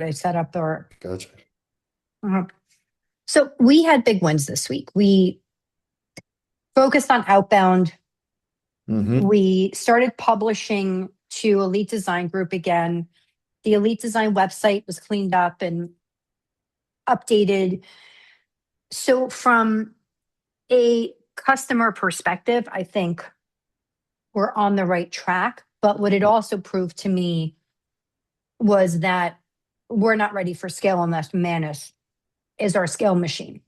I set up our. Gotcha. So we had big wins this week. We focused on outbound. Mm-hmm. We started publishing to Elite Design Group again. The Elite Design website was cleaned up and updated. So from a customer perspective, I think we're on the right track. But what it also proved to me was that we're not ready for scale unless Manus is our scale machine.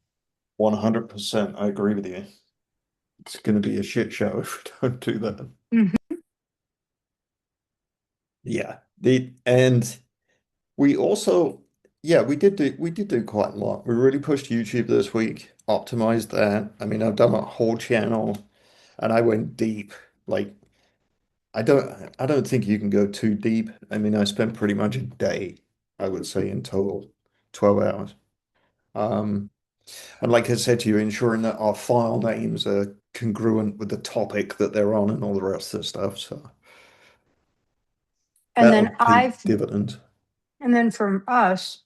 100%. I agree with you. It's going to be a shit show if we don't do that. Mhm. Yeah. And we also, yeah, we did do quite a lot. We really pushed YouTube this week, optimized that. I mean, I've done a whole channel and I went deep. Like I don't think you can go too deep. I mean, I spent pretty much a day, I would say in total, 12 hours. Um, and like I said to you, ensuring that our file names are congruent with the topic that they're on and all the rest of the stuff. So And that'll then pay I've, dividends. and then from us,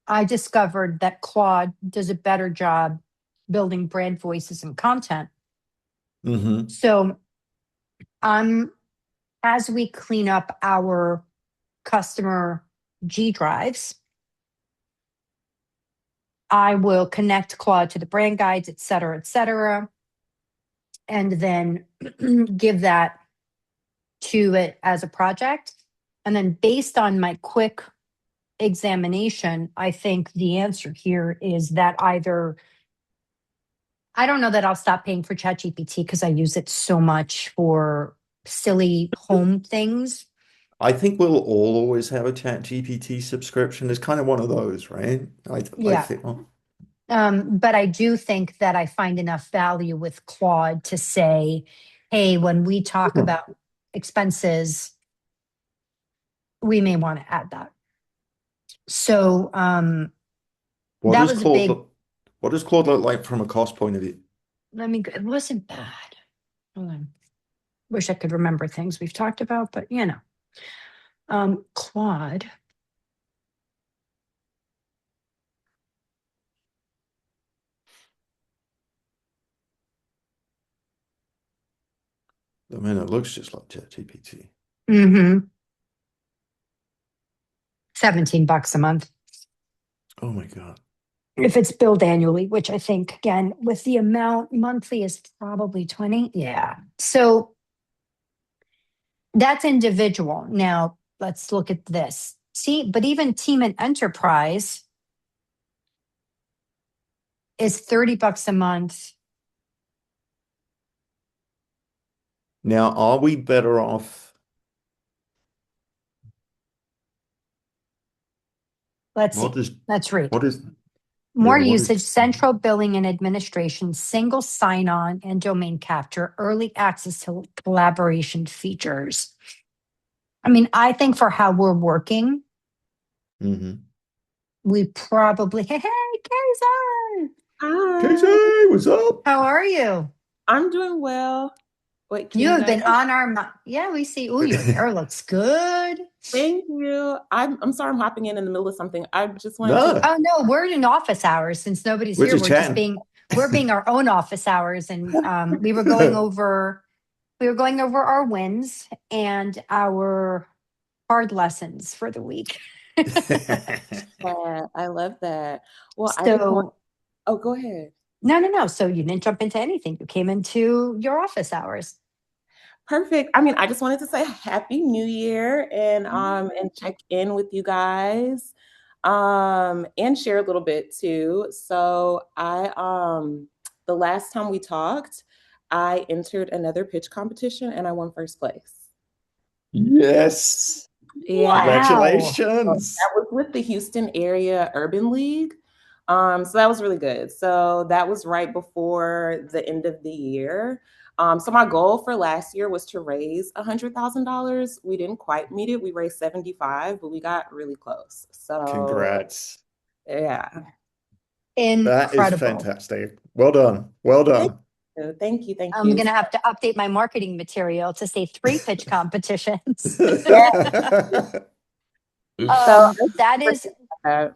I discovered that Claude does a better job building brand voices and content. Hmm. So I'm, as we clean up our customer G drives, I will connect Claude to the brand guides, et cetera, and then give that to it as a project. And then based on my quick examination, I think the answer here is that either I don't know that I'll stop paying for ChatGPT because I use it so much for silly home things. I think we'll all always have a ChatGPT subscription. It's kind of one of those, right? I Yeah. think, oh, But I do think that I find enough value with Claude to say, hey, when we talk hmm. about expenses, we may want to add that. So What that does was a Claude big, look, what does Claude look like from a cost point of view? it wasn't bad. Hold on. Wish I could remember things we've talked about, but Claude. I mean, it looks just like ChatGPT. Mm-hmm. $17 a month. Oh my God. If it's billed annually, which I think again with the amount monthly is probably 20. Yeah. So that's individual. Now let's look at this. See, but even team and enterprise is $30 a month. Now, are we better off? Let's What see. is, Let's read. what is, yeah, More what is, usage, central billing and administration, single sign on and domain capture, early access to collaboration features. I mean, I think for how we're working, mm-hmm. we probably, hey, Kaysen, Hi, Casey, what's up? how are you? I'm doing well. Wait, can You you have guys? been on our, yeah, we see. Oh, your hair looks good. Thank you. I'm sorry I'm hopping in the middle of something. I just wanted to. No, Oh no, we're in office hours since nobody's we're here. just We're just chatting. being our own office hours, and we were going over our wins and our hard lessons for the week. Yeah, I love that. Well, I just want. So Oh, go ahead. no, no, no. So you didn't jump into anything. You came into your office hours. Perfect. I mean, I just wanted to say Happy New Year and check in with you guys and share a little bit too. So the last time we talked, I entered another pitch competition and I won first place. Yes. Yeah. Wow. Congratulations. That was with the Houston Area Urban League. So that was really good. So that was right before the end of the year. So my goal for last year was to raise $100,000. We didn't quite meet it. We raised 75, but we got really close. So Congrats. yeah. That is Incredible. fantastic. Well done. Well Thank done. you. Thank you. Thank I'm you. going to have to update my marketing material to say three pitch competitions. Yeah. So That is uh,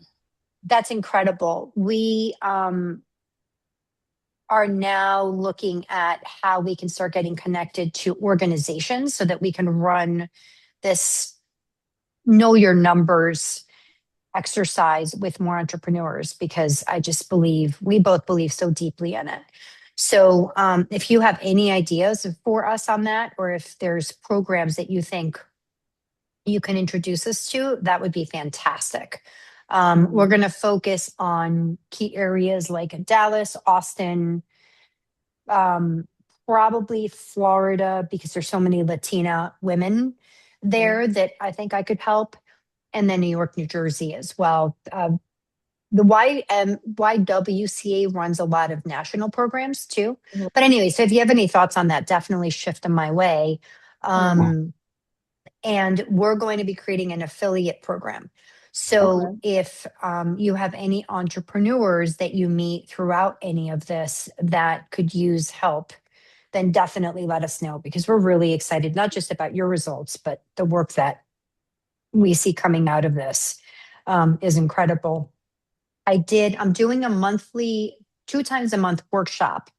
that's incredible. We are now looking at how we can start getting connected to organizations so that we can run this know your numbers exercise with more entrepreneurs, because I just believe we both believe so deeply in it. So if you have any ideas for us on that, or if there's programs that you think you can introduce us to, that would be fantastic. We're going to focus on key areas like Dallas, Austin, um, probably Florida, because there's so many Latina women there that I think I could help, and then New York, New Jersey as well. The YWCA runs a lot of national programs too. But anyway, so if you have any thoughts on that, definitely shift them my way. And we're going to be creating an affiliate program. So Okay. if you have any entrepreneurs that you meet throughout any of this that could use help, then definitely let us know, because we're really excited, not just about your results, but the work that we see coming out of this is incredible. I'm doing a monthly, 2 times a month workshop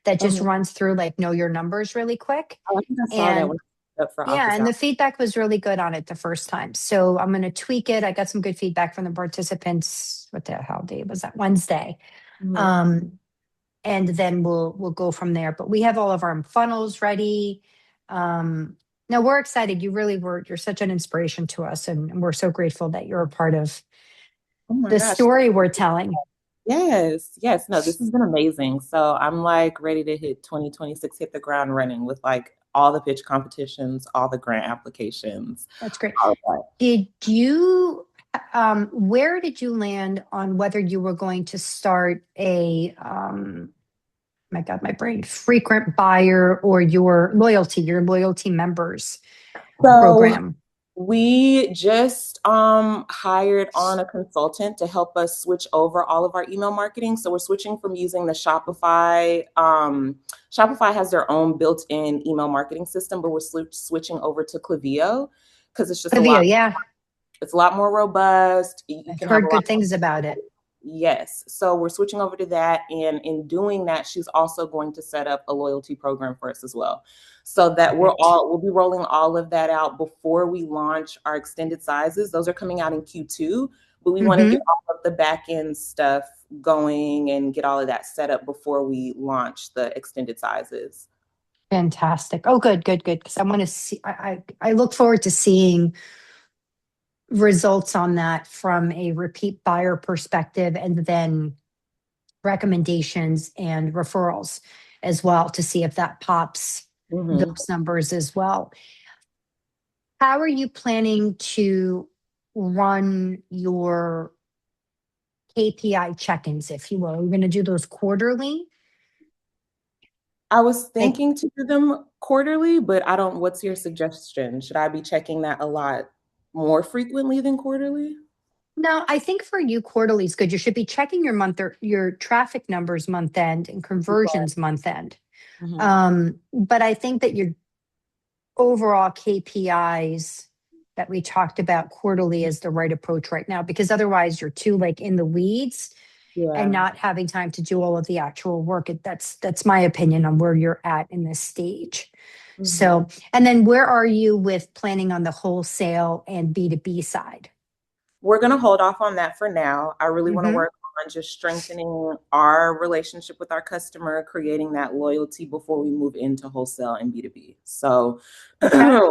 that just runs through like know your numbers really quick. Oh, I think I saw that And one up for yeah, office and hours. the feedback was really good on it the first time. So I'm going to tweak it. I got some good feedback from the participants. What the hell day was that? Wednesday. And then we'll go from there. But we have all of our funnels ready. No, we're excited. You really were. You're such an inspiration to us, and we're so grateful that you're a part of Oh my the gosh. story we're telling. Yes, yes. No, this has been amazing. So I'm like ready to hit 2026, hit the ground running with like all the pitch competitions, all the grant applications. That's great. All of that. Did you, where did you land on whether you were going to start a, my God, my brain, frequent buyer, or your loyalty members So program? we just hired on a consultant to help us switch over all of our email marketing. So we're switching from using the Shopify. Shopify has their own built-in email marketing system, but we're switching over to Klaviyo because it's just a Olivia, lot. yeah, It's a lot more robust. You I've can have a heard lot good more. things about it. Yes. So we're switching over to that. And in doing that, she's also going to set up a loyalty program for us as well. So that Perfect. we'll be rolling all of that out before we launch our extended sizes. Those are coming out in Q2, but we want to get all of the back end stuff going and get all of that set up before we launch the extended sizes. Fantastic. Oh, good, good, good. Because I want to see, I look forward to seeing results on that from a repeat buyer perspective, and then recommendations and referrals as well, to see if that pops Mm-hmm. those numbers as well. How are you planning to run your KPI check-ins, if you will? Are we going to do those quarterly? I was Like, thinking to do them quarterly, but I don't, what's your suggestion? Should I be checking that a lot more frequently than quarterly? no, I think for you, quarterly is good. You should be checking your month, or your traffic numbers month end, and conversions month end. Mm-hmm. But I think that your overall KPIs that we talked about quarterly is the right approach right now, because otherwise you're too like in the weeds and Yeah. not having time to do all of the actual work. That's my opinion on where you're at in this stage. Mm-hmm. So, and then where are you with planning on the wholesale and B2B side? We're going to hold off on that for now. I really want to Mm-hmm. work on just strengthening our relationship with our customer, creating that loyalty before we move into wholesale and B2B. So Okay.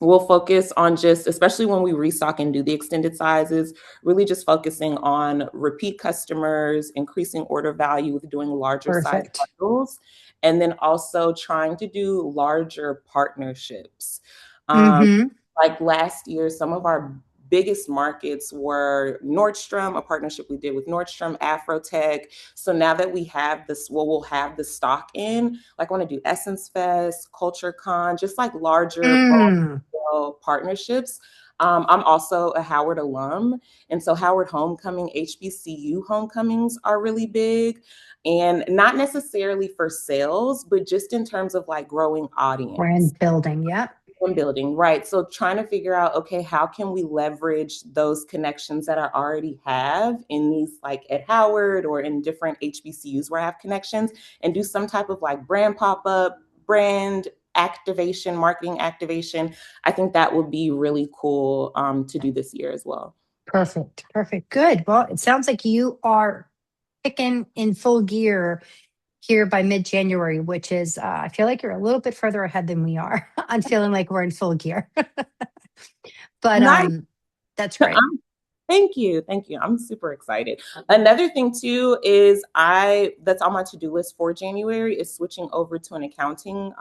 we'll focus on just, especially when we restock and do the extended sizes, really just focusing on repeat customers, increasing order value with doing larger size Perfect. bundles, and then also trying to do larger partnerships. Um, Mm-hmm. like last year, some of our biggest markets were Nordstrom, a partnership we did with Nordstrom, Afrotech. So now that we have this, well, we'll have the stock in, like I want to do Essence Fest, Culture Con, just like larger broad Mm. scale partnerships. I'm also a Howard alum. And so Howard Homecoming, HBCU homecomings are really big. And not necessarily for sales, but just in terms of like growing audience. Brand building. Yep. And building, right. So trying to figure out, okay, how can we leverage those connections that I already have in these, like at Howard or in different HBCUs where I have connections, and do some type of like brand pop-up, brand activation, marketing activation. I think that would be really cool to do this year as well. Perfect. Perfect. Good. Well, it sounds like you are kicking in full gear here by mid-January, which is, I feel like you're a little bit further ahead than we are. I'm feeling like we're in full gear. But Nice. that's great. Thank you. Thank you. I'm super excited. Another thing too is that's on my to-do list for January is switching over to an accounting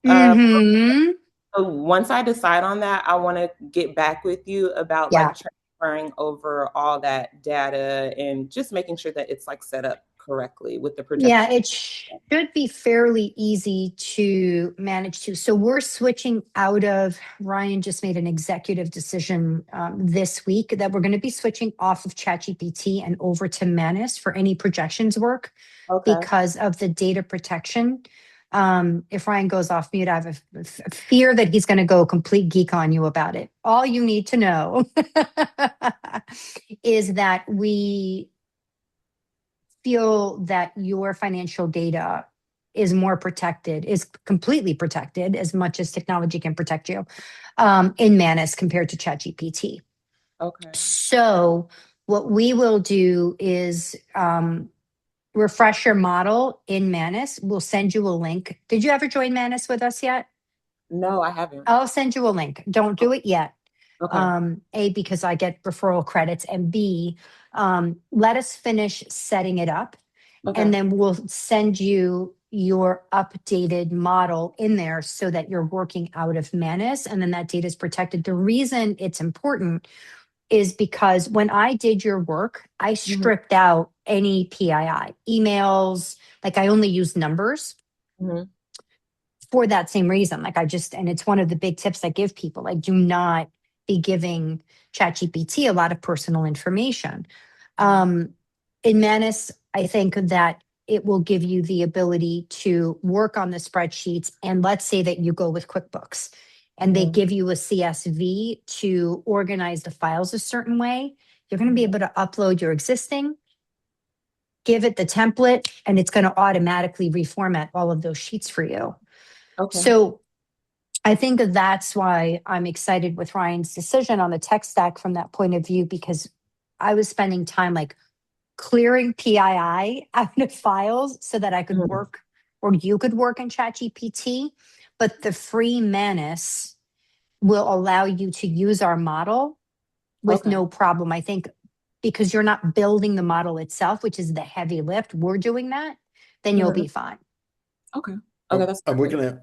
Mm-hmm. so once I decide on that, I want to get back with you about Yeah. like transferring over all that data and just making sure that it's like set up correctly with the projection. Yeah, it should be fairly easy to manage too. So we're switching out of, Ryan just made an executive decision this week that we're going to be switching off of ChatGPT and over to Manus for any projections work Okay. because of the data protection. If Ryan goes off mute, I have a fear that he's going to go complete geek on you about it. All you need to know is that we feel that your financial data is more protected, is completely protected as much as technology can protect you in Manus compared to ChatGPT. Okay. So what we will do is refresh your model in Manus. We'll send you a link. Did you ever join Manus with us yet? No, I haven't. I'll send you a link. Don't do it yet. Okay. A, because I get referral credits, and B, let us finish setting it up. Okay. And then we'll send you your updated model in there so that you're working out of Manus and then that data is protected. The reason it's important is because when I did your work, I stripped out any PII emails, like I only use numbers for that same reason. Like and it's one of the big tips I give people, like do not be giving ChatGPT a lot of personal information. In Manus, I think that it will give you the ability to work on the spreadsheets. And let's say that you go with QuickBooks and they give you a CSV to organize the files a certain way. You're going to be able to upload your existing, give it the template, and it's going to automatically reformat all of those sheets for you. Okay. So I think that's why I'm excited with Ryan's decision on the tech stack from that point of view, because I was spending time like clearing PII out of files so that I could work, or you could work in ChatGPT. But the free Manus will allow you to use our model with no problem. I think because you're not building the model itself, which is the heavy lift, we're doing that, then you'll be fine. Okay. Okay, that's perfect. And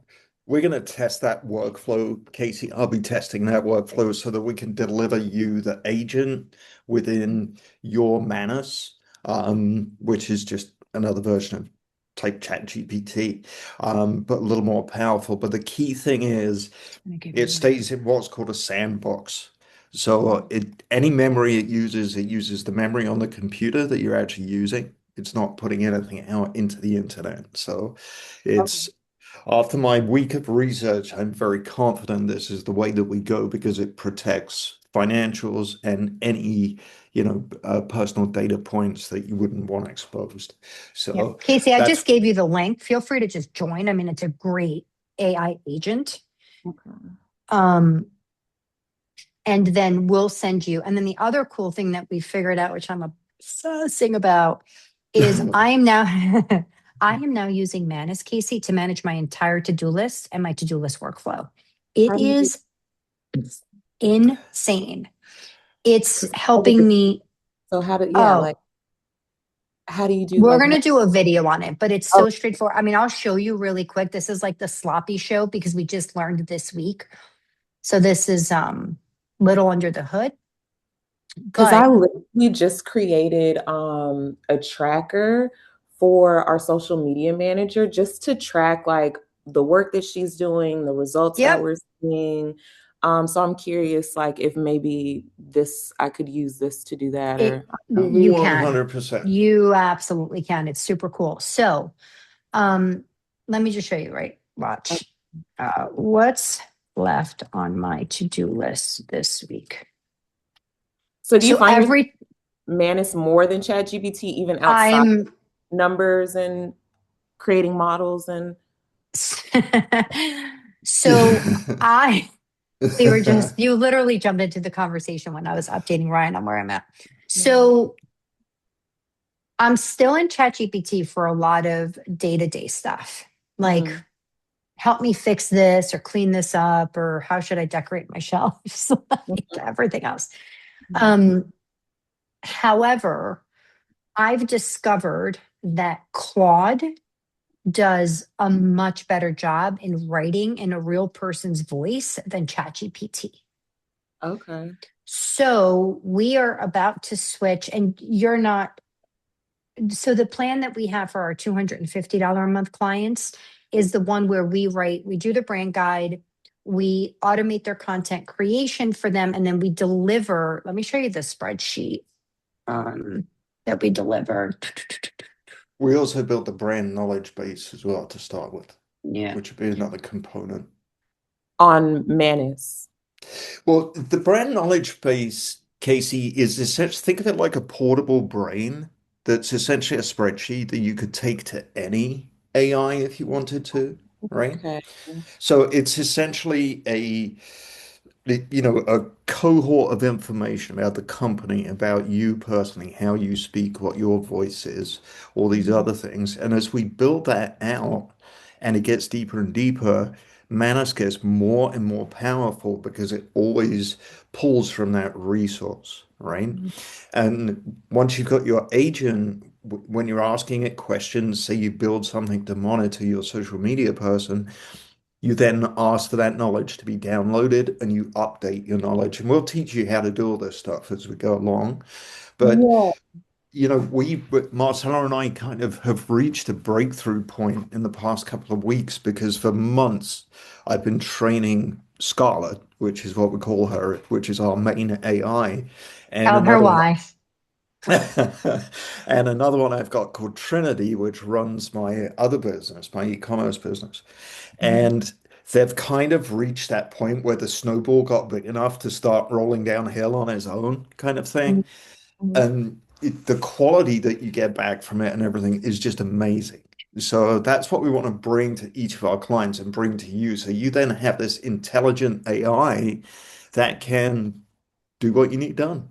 we're gonna test that workflow, Casey. I'll be testing that workflow so that we can deliver you the agent within your Manus, which is just another version of type ChatGPT, but a little more powerful. But the key thing is it stays in what's called a sandbox. So any memory it uses the memory on the computer that you're actually using. It's not putting anything out into the internet. So it's after my week of research, I'm very confident this is the way that we go because it protects financials and any, personal data points that you wouldn't want exposed. So Casey, I just gave you the link. Feel free to just join. I mean, it's a great AI agent. And then we'll send you. And then the other cool thing that we figured out, which I'm obsessing about, is I am now using Manus, Casey, to manage my entire to-do list and my to-do list workflow. It is insane. It's helping me. So how do you do? We're going to do a video on it, but it's so straightforward. I mean, I'll show you really quick. This is like the sloppy show because we just learned this week. So this is little under the hood. Because I literally just created a tracker for our social media manager just to track like the work that she's doing, the results that we're seeing. So I'm curious, like if maybe I could use this to do that, or you can. 100%. You absolutely can. It's super cool. So let me just show you, right? Watch. left on my to-do list this week? So do you So find your Manus more than ChatGPT, even outside I'm numbers and creating models and so you literally jumped into the conversation when I was updating Ryan on where I'm at. So I'm still in ChatGPT for a lot of day-to-day stuff, like help me fix this or clean this up, or how should I decorate my shelves, like everything else. However, I've discovered that Claude does a much better job in writing in a real person's voice than ChatGPT. Okay. So we are about to switch, and you're not. So the plan that we have for our $250 a month clients is the one where we do the brand guide, we automate their content creation for them, and then we deliver. Let me show you the spreadsheet that we deliver. We also built the brand knowledge base as well to start with, Yeah. which would be another component. On Manus. Well, the brand knowledge base, Casey, is essentially, think of it like a portable brain that's essentially a spreadsheet that you could take to any AI if you wanted to, right? Okay. So it's essentially a cohort of information about the company, about you personally, how you speak, what your voice is, all these other things. And as we build that out and it gets deeper and deeper, Manus gets more and more powerful because it always pulls from that resource, right? And once you've got your agent, when you're asking it questions, say you build something to monitor your social media person, you then ask for that knowledge to be downloaded and you update your knowledge. And we'll teach you how to do all this stuff as we go along. But, Yeah. Marcela and I kind of have reached a breakthrough point in the past couple of weeks because for months I've been training Scarlett, which is what we call her, which is our main AI. And Tell her another one, why. and another one I've got called Trinity, which runs my other business, my e-commerce business. And they've kind of reached that point where the snowball got big enough to start rolling downhill on its own kind of thing. And the quality that you get back from it and everything is just amazing. So that's what we want to bring to each of our clients and bring to you. So you then have this intelligent AI that can do what you need done.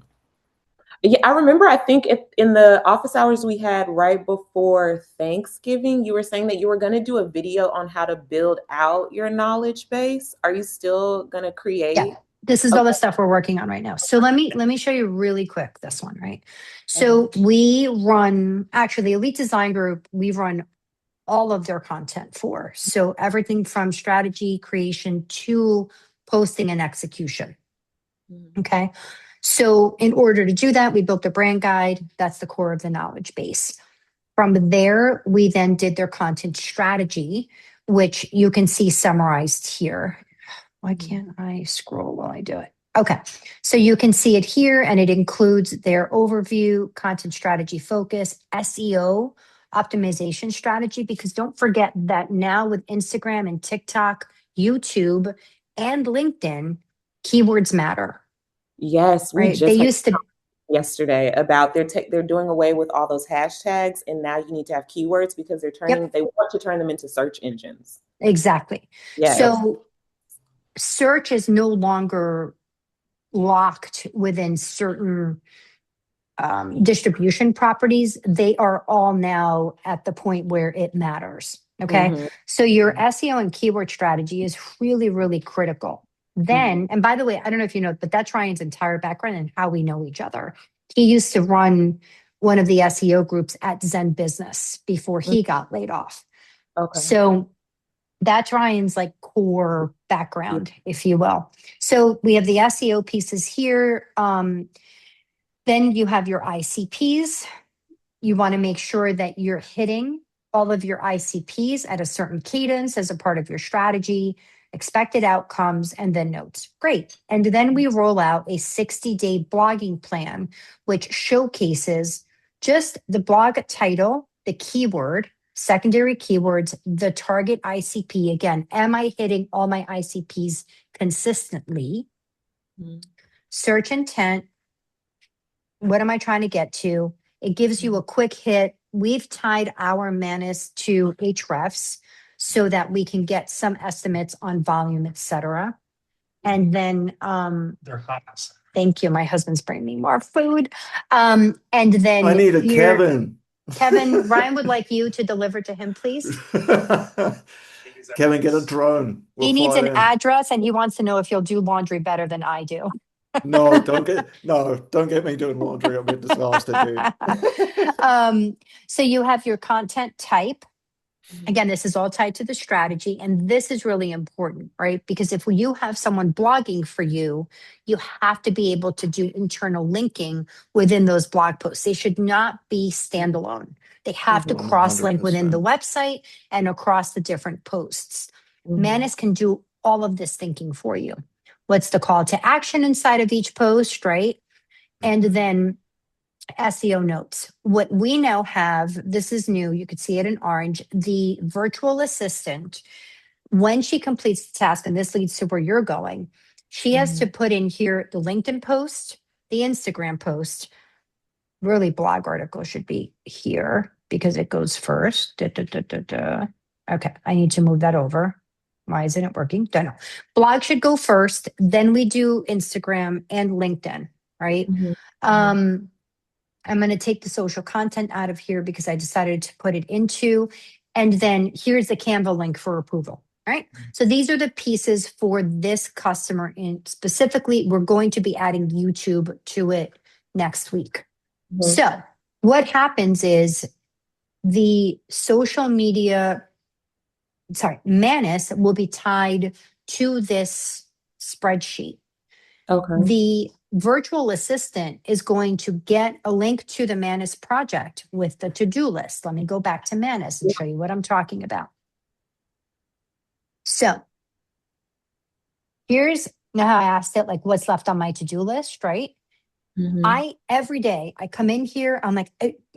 Yeah, I remember, I think in the office hours we had right before Thanksgiving, you were saying that you were going to do a video on how to build out your knowledge base. Are you still going to create? Yeah, this is all the Okay. stuff we're working on right now. So let me show you really quick this one, right? So we run, actually the Elite Design Group, we run all of their content for. So everything from strategy creation to posting and execution. Okay. So in order to do that, we built a brand guide. That's the core of the knowledge base. From there, we then did their content strategy, which you can see summarized here. Why can't I scroll while I do it? Okay, so you can see it here, and it includes their overview, content strategy focus, SEO, optimization strategy, because don't forget that now with Instagram and TikTok, YouTube, and LinkedIn, keywords matter, Yes, we right? They just had used to, yesterday about they're doing away with all those hashtags, and now you need to have keywords because yep, they want to turn them into search engines. exactly. Yeah. So search is no longer locked within certain distribution properties. They are all now at the point where it matters. Okay. So your SEO and keyword strategy is really, really critical. Then, and by the way, I don't know if you know, but that's Ryan's entire background and how we know each other. He used to run one of the SEO groups at Zen Business before he got laid off. Okay. So that's Ryan's like core background, if you will. So we have the SEO pieces here. Then you have your ICPs. You want to make sure that you're hitting all of your ICPs at a certain cadence as a part of your strategy, expected outcomes, and then notes. Great. And then we roll out a 60-day blogging plan, which showcases just the blog title, the keyword, secondary keywords, the target ICP. Again, am I hitting all my ICPs consistently? Search intent. What am I trying to get to? It gives you a quick hit. We've tied our Manus to Hrefs so that we can get some estimates on volume, et cetera. And then, They're hot. thank you. My husband's bringing me more food. And then I need a here- Kevin. Kevin, Ryan would like you to deliver to him, please. Kevin, get a drone. He We'll needs fly an in. address and he wants to know if you'll do laundry better than I do. No, don't get me doing laundry. I'll be a disaster, dude. So you have your content type. Again, this is all tied to the strategy. And this is really important, right? Because if you have someone blogging for you, you have to be able to do internal linking within those blog posts. They should not be standalone. They have to cross-link within the website and across the different posts. Manus can do all of this thinking for you. What's the call to action inside of each post, right? And then SEO notes. What we now have, this is new, you could see it in orange, the virtual assistant, when she completes the task, and this leads to where you're going, she has to put in here the LinkedIn post, the Instagram post, really blog article should be here because it goes first. Okay, I need to move that over. Why isn't it working? Don't know. Blog should go first, then we do Instagram and LinkedIn, right? I'm going to take the social content out of here because I decided to put it into, and then here's the Canva link for approval, right? So these are the pieces for this customer. And specifically, we're going to be adding YouTube to it next week. So what happens is the social media, Manus will be tied to this spreadsheet. Okay. The virtual assistant is going to get a link to the Manus project with the to-do list. Let me go back to Manus and show you what I'm talking about. So here's now how I asked it, like what's left on my to-do list, right? Every day I come in here, I'm like,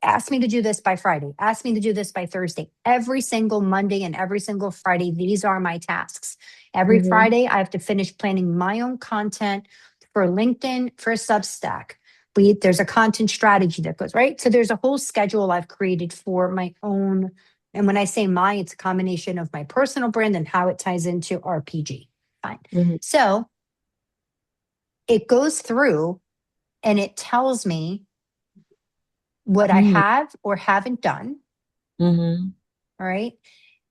ask me to do this by Friday, ask me to do this by Thursday. Every single Monday and every single Friday, these are my tasks. Every Friday, I have to finish planning my own content for LinkedIn, for Substack. There's a content strategy that goes, right? So there's a whole schedule I've created for my own. And when I say my, it's a combination of my personal brand and how it ties into RPG. Fine. So it goes through and it tells me what I have or haven't done. All right.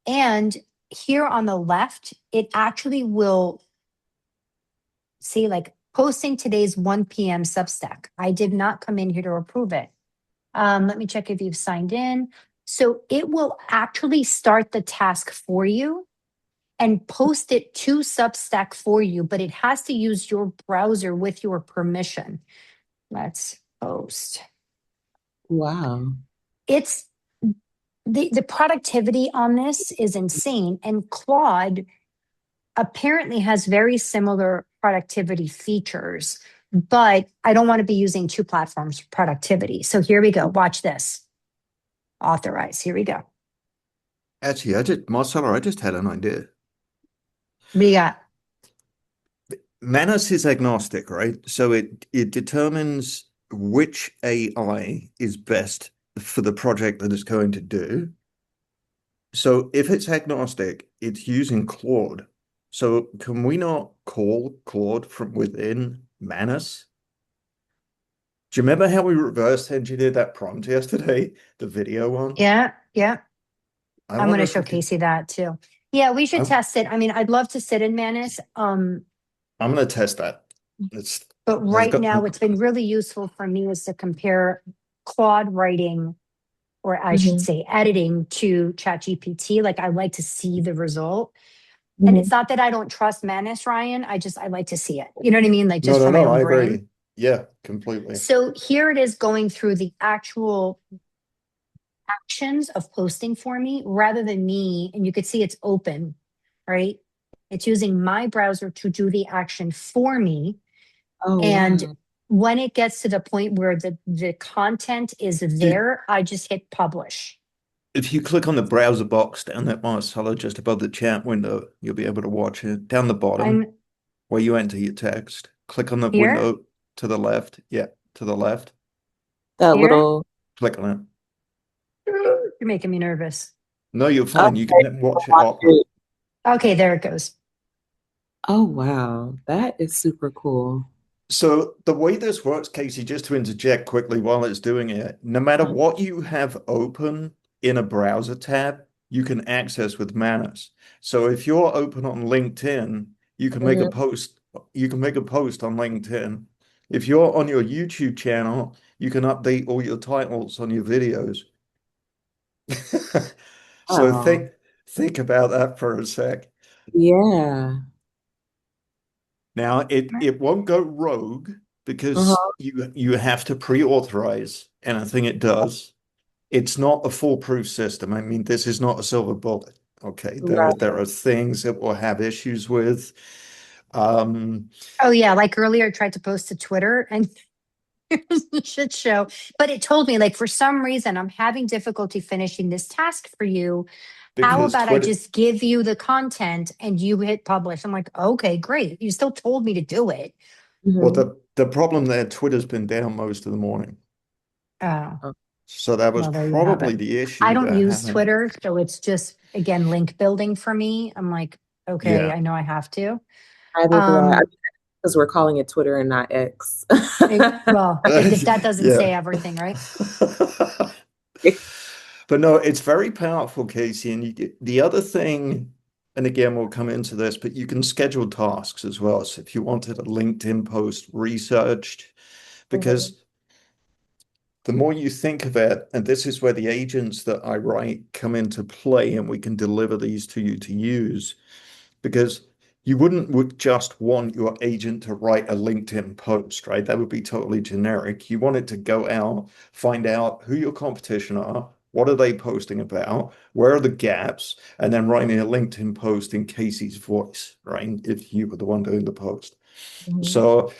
And here on the left, it actually will see like posting today's 1 p.m. Substack. I did not come in here to approve it. Let me check if you've signed in. So it will actually start the task for you and post it to Substack for you, but it has to use your browser with your permission. Let's post. Wow. It's the productivity on this is insane. And Claude apparently has very similar productivity features, but I don't want to be using two platforms for productivity. So here we go. Watch this. Authorize. Here we go. Actually, Marcela, I just had an idea. What do you got? Manus is agnostic, right? So it determines which AI is best for the project that it's going to do. So if it's agnostic, it's using Claude. So can we not call Claude from within Manus? Do you remember how we reverse engineered that prompt yesterday? The video one? Yeah. I'm going to show show Casey that too. Yeah, we should test it. I mean, I'd love to sit in Manus. I'm going to test that. But right now, what's been really useful for me is to compare Claude writing, or I should say editing, to ChatGPT. Like I like to see the result. And it's not that I don't trust Manus, Ryan. I like to see it. You know what I mean? Like just from my own I brain. agree. Yeah, completely. So here it is going through the actual actions of posting for me rather than me. And you could see it's open, right? It's using my browser to do the action for me. And when it gets to the point where the content is there, I just hit publish. If you click on the browser box down there, Marcela, just above the chat window, you'll be able to watch it. Down the bottom, I'm where you enter your text, click on the here. window to the left. Yeah, to the left. That Here. little. Click on it. You're making me nervous. No, you're Oh, fine. You can then watch it watch opera. it. Okay, there it goes. Oh, wow. That is super cool. So the way this works, Casey, just to interject quickly while it's doing it, no matter Mhm. what you have open in a browser tab, you can access with Manus. So if you're open on LinkedIn, you can make a Mhm. post, you can make a post on LinkedIn. If you're on your YouTube channel, you can update all your titles on your videos. So Wow. think about that for a sec. Yeah. Now it won't go rogue because Uh-huh. you have to pre-authorize anything it does. It's not a foolproof system. I mean, this is not a silver bullet. Okay, there Right. are things that we'll have issues with. Um, Oh yeah, like earlier I tried to post to Twitter and it was a shit show. But it told me like for some reason I'm having difficulty finishing this task for you. How because about I Twitter, just give you the content and you hit publish? I'm like, okay, great. You still told me to do it. well, Mhm. the problem there, Twitter's been down most of the morning. Oh, Oh, So that was well, there you have probably it. the I issue don't they're use having. Twitter, so it's just again link building for me. I'm like, okay, Yeah. I know I have to. neither do I. Um, Because we're calling it Twitter and not X. well, that doesn't Yeah. say everything, right? But no, it's very powerful, Casey. And the other thing, and again, we'll come into this, but you can schedule tasks as well. So if you wanted a LinkedIn post researched, Mhm. because the more you think of it, and this is where the agents that I write come into play, and we can deliver these to you to use, because you wouldn't would just want your agent to write a LinkedIn post, right? That would be totally generic. You want it to go out, find out who your competition are, what are they posting about, where are the gaps, and then writing a LinkedIn post in Casey's voice, right? If you were the one doing the post. Mhm. So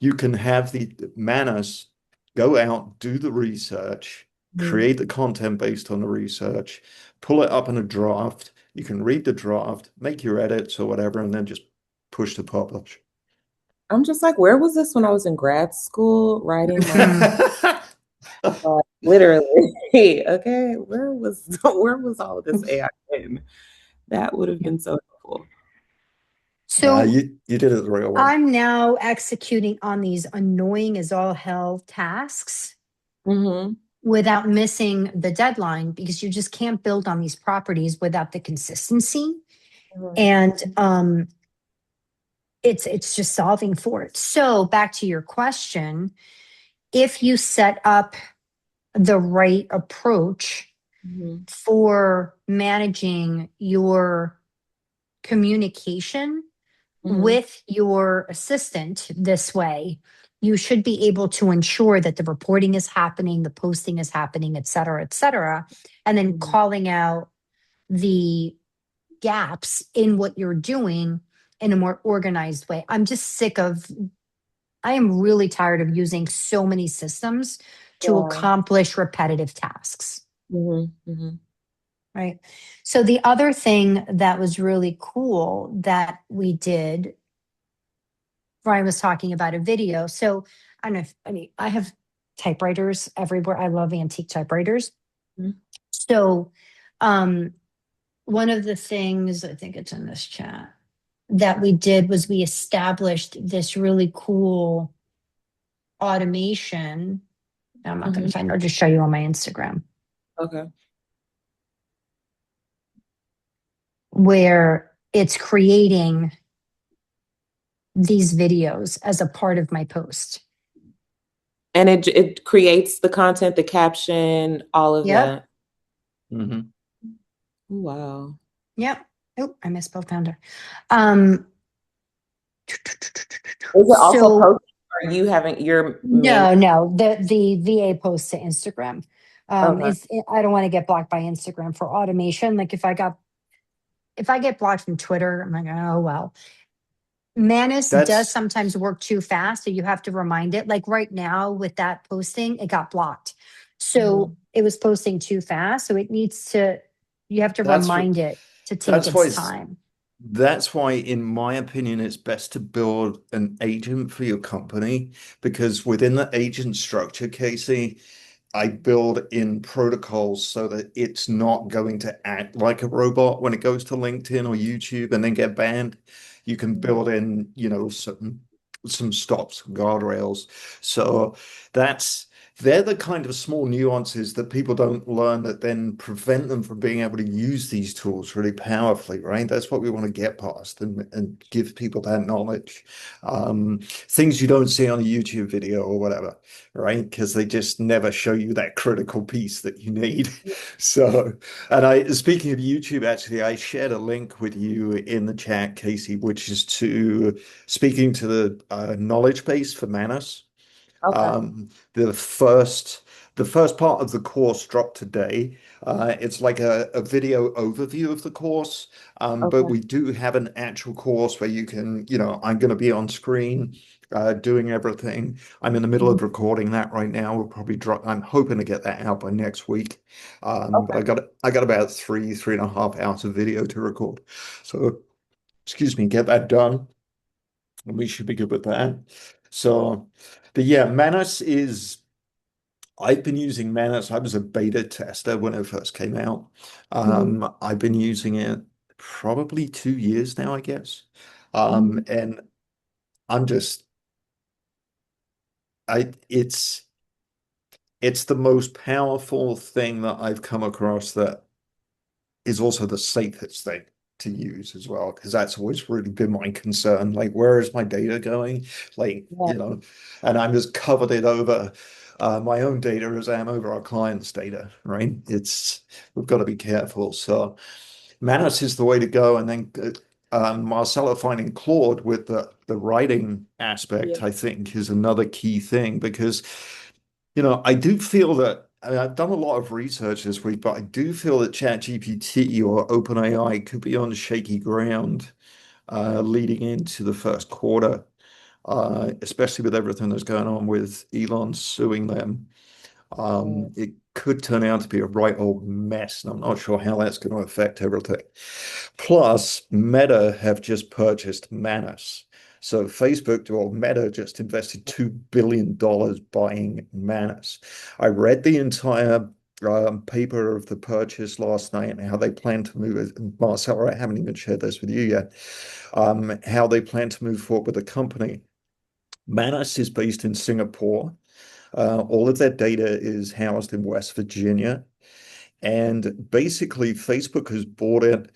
you can have the Manus go out, do the research, Mhm. create the content based on the research, pull it up in a draft. You can read the draft, make your edits or whatever, and then just push to publish. I'm just like, where was this when I was in grad school writing my literally? Okay, where was all of this AI in? That would have been so helpful. Nah, So you did it the real way. I'm now executing on these annoying as all hell tasks Hmm. without missing the deadline because you just can't build on these properties without the consistency. And it's just solving for it. So back to your question, if you set up the right approach Hmm. for managing your communication Hmm. with your assistant this way, you should be able to ensure that the reporting is happening, the posting is happening, et cetera, and then Hmm. calling out the gaps in what you're doing in a more organized way. I am really tired of using so many systems to Yeah. accomplish repetitive tasks. Hmm. Hmm. Right. So the other thing that was really cool that we did, Brian was talking about a video. So I don't know if, I mean, I have typewriters everywhere. I love antique typewriters. So um, one of the things, I think it's in this chat, that we did was we established this really cool automation. I'm not going Hmm. to find it. I'll just show you on my Instagram Okay. where it's creating these videos as a part of my post. And it creates the content, the caption, all of Yep. that. Mhm. Wow. Yep. Oh, I misspelled founder. Um, Is it also so posting? Or are you having your manual? no, the VA posts to Instagram. Okay. I don't want to get blocked by Instagram for automation. Like if I get blocked from Twitter, I'm like, oh well. Manus does That's sometimes work too fast, so you have to remind it. Like right now with that posting, it got blocked. So it was posting too fast. So it needs to, you have to That's remind it to take that's why its time. that's why, in my opinion, it's best to build an agent for your company, because within the agent structure, Casey, I build in protocols so that it's not going to act like a robot when it goes to LinkedIn or YouTube and then get banned. You can build in, some stops, guardrails. So that's they're the kind of small nuances that people don't learn that then prevent them from being able to use these tools really powerfully, right? That's what we want to get past and give people that knowledge. Things you don't see on a YouTube video or whatever, right? Because they just never show you that critical piece that you need. So, and speaking of YouTube, actually, I shared a link with you in the chat, Casey, which is to speaking to the knowledge base for Manus. Okay. The first part of the course dropped today. It's like a video overview of the course, but Okay. we do have an actual course where you can, I'm going to be on screen doing everything. I'm in the middle of recording that right now. We'll probably drop. I'm hoping to get that out by next week. But Okay. I got about 3.5 hours of video to record. So, excuse me, get that done, and we should be good with that. So, but yeah, Manus is. I've been using Manus. I was a beta tester when it first came out. I've been using it probably 2 years now, I guess. And I'm just, it's the most powerful thing that I've come across that is also the safest thing to use as well, because that's always really been my concern. Like, where is my data going? Like, Yeah. and I'm as covered it over my own data as I am over our clients' data, right? We've got to be careful. So Manus is the way to go. And then Marcela finding Claude with the writing Yeah. aspect, I think, is another key thing, because I do feel that I've done a lot of research this week, but I do feel that ChatGPT or OpenAI could be on shaky ground leading into the first quarter, especially with everything that's going on with Elon suing them. Mm. It could turn out to be a right old mess, and I'm not sure how that's going to affect everything. Plus, Meta have just purchased Manus. So Facebook or Meta just invested $2 billion buying Manus. I read the entire paper of the purchase last night and how they plan to move it. Marcela, I haven't even shared this with you yet. How they plan to move forward with the company. Manus is based in Singapore. All of their data is housed in West Virginia. And basically, Facebook has bought it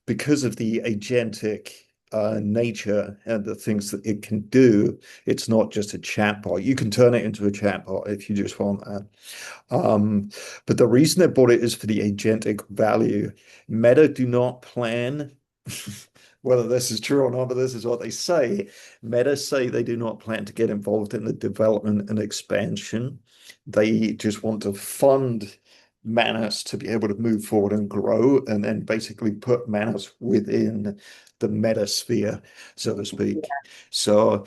because of the agentic nature and the things that it can do. It's not just a chatbot. You can turn it into a chatbot if you just want that. Um, but the reason they bought it is for the agentic value. Meta do not plan, whether this is true or not, but this is what they say. Meta say they do not plan to get involved in the development and expansion. They just want to fund Manus to be able to move forward and grow, and then basically put Manus within the metasphere, so to speak. So,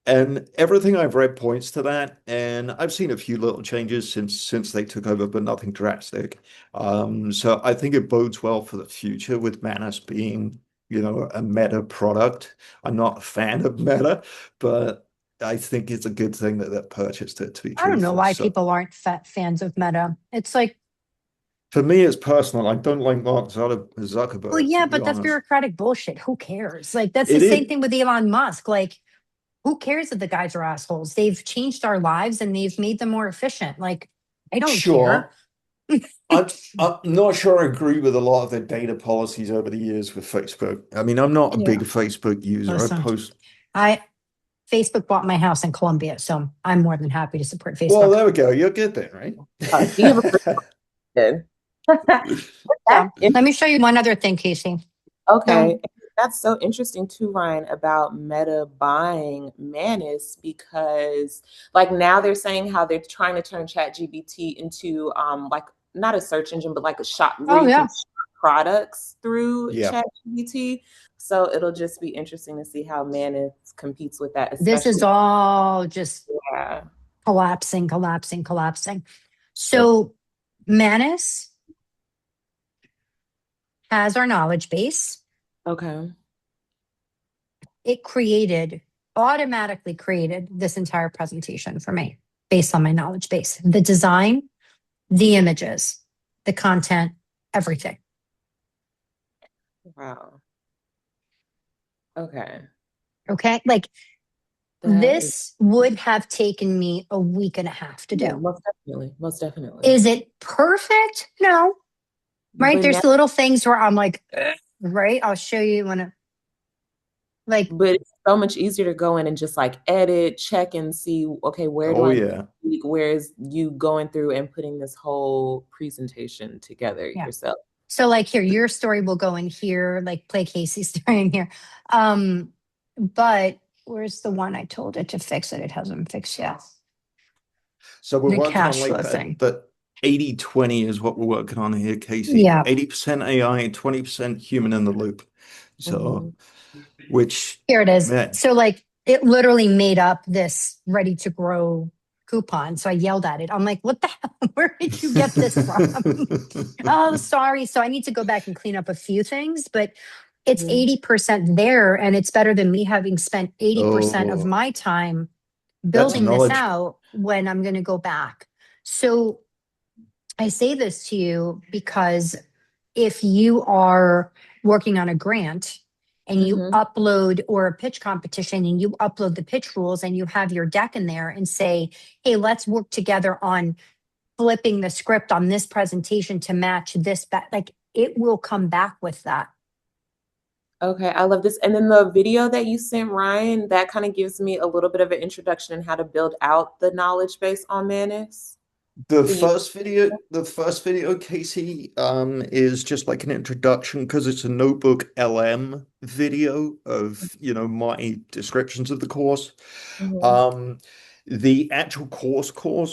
and everything I've read points to that, and I've seen a few little changes since they took over, but nothing drastic. So I think it bodes well for the future with Manus being, a Meta product. I'm not a fan of Meta, but I think it's a good thing that they purchased it, to be I don't know truthful. why So people aren't fans of Meta. It's like, for me, it's personal. I don't like Mark well, Zuckerberg, to yeah, be but that's honest. bureaucratic bullshit. Who cares? Like, that's the It same is thing with Elon Musk. Like, who cares if the guys are assholes? They've changed our lives and they've made them more efficient. Like, I don't care. sure. I'm, I'm not sure I agree with a lot of their data policies over the years with Facebook. I mean, I'm not a Yeah. big Facebook user. I Listen, post, I Facebook bought my house in Colombia, so I'm more than happy to support well, Facebook. there we go. You're good then, right? Do you have a question? Yeah. That's Let me show you one other thing, Casey. So, okay. That's so interesting too, Ryan, about Meta buying Manus, because like now they're saying how they're trying to turn ChatGPT into like not a search engine, but like a shop where oh you can yeah, shop products through Yeah. ChatGPT. So it'll just be interesting to see how Manus competes with that, this is especially all just yeah. collapsing, collapsing, collapsing. So Manus has our knowledge base. Okay. It automatically created this entire presentation for me based on my knowledge base. The design, the images, the content, everything. Wow. Okay. Okay. Like That this would have taken me a week and a half to yeah, do. most definitely. Most definitely. Is it perfect? No. Right. But There's now, the little things where I'm like, "Ugh," right. I'll show you when like, but it's so much easier to go in and just like edit, check and see, okay, where do Oh I need yeah. to tweak? Where's you going through and putting this whole presentation together yeah. yourself? So like here, your story will go in here, like play Casey's story in here. But where's the one I told it to fix it? It hasn't fixed yet. So we're The working on cash like flow thing. the 80-20 is what we're working on here, Casey. Yeah. 80% AI, 20% human in the loop. So, which, Here it is. man, So like it literally made up this ready to grow coupon. So I yelled at it. I'm like, what the hell? Where did you get this from? Oh, sorry. So I need to go back and clean up a few things, but it's 80% there. And it's better than me having spent 80% of oh, my time that's building this knowledge. out when I'm going to go back. So I say this to you because if you are working on a grant and you upload or a pitch competition and you upload the pitch rules and you have your deck in there and say, hey, let's work together on flipping the script on this presentation to match this, like it will come back with that. Okay, I love this. And then the video that you sent, Ryan, that kind of gives me a little bit of an introduction in how to build out the knowledge base on Manus. The Can you? first video, Casey, is just like an introduction because it's a notebook LM video of, my descriptions of the course. Mhm. Um, the actual course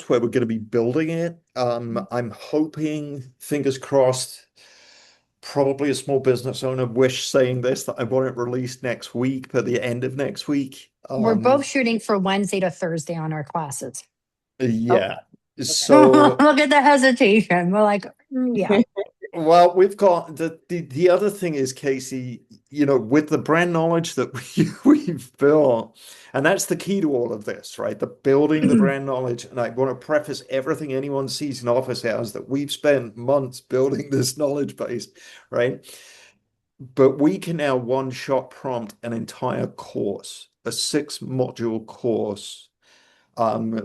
where we're going to be building it, I'm hoping, fingers crossed, probably a small business owner wish saying this that I want it released next week, by the end of next week. We're both shooting for Wednesday to Thursday on our classes. Okay. Yeah. Okay. So Look at the hesitation. We're like, yeah. well, we've got the other thing is, Casey, with the brand knowledge that we've built, and that's the key to all of this, right? The building the brand knowledge. And I want to preface everything anyone sees in office hours that we've spent months building this knowledge base, right? But we can now one-shot prompt an entire course, a 6-module course,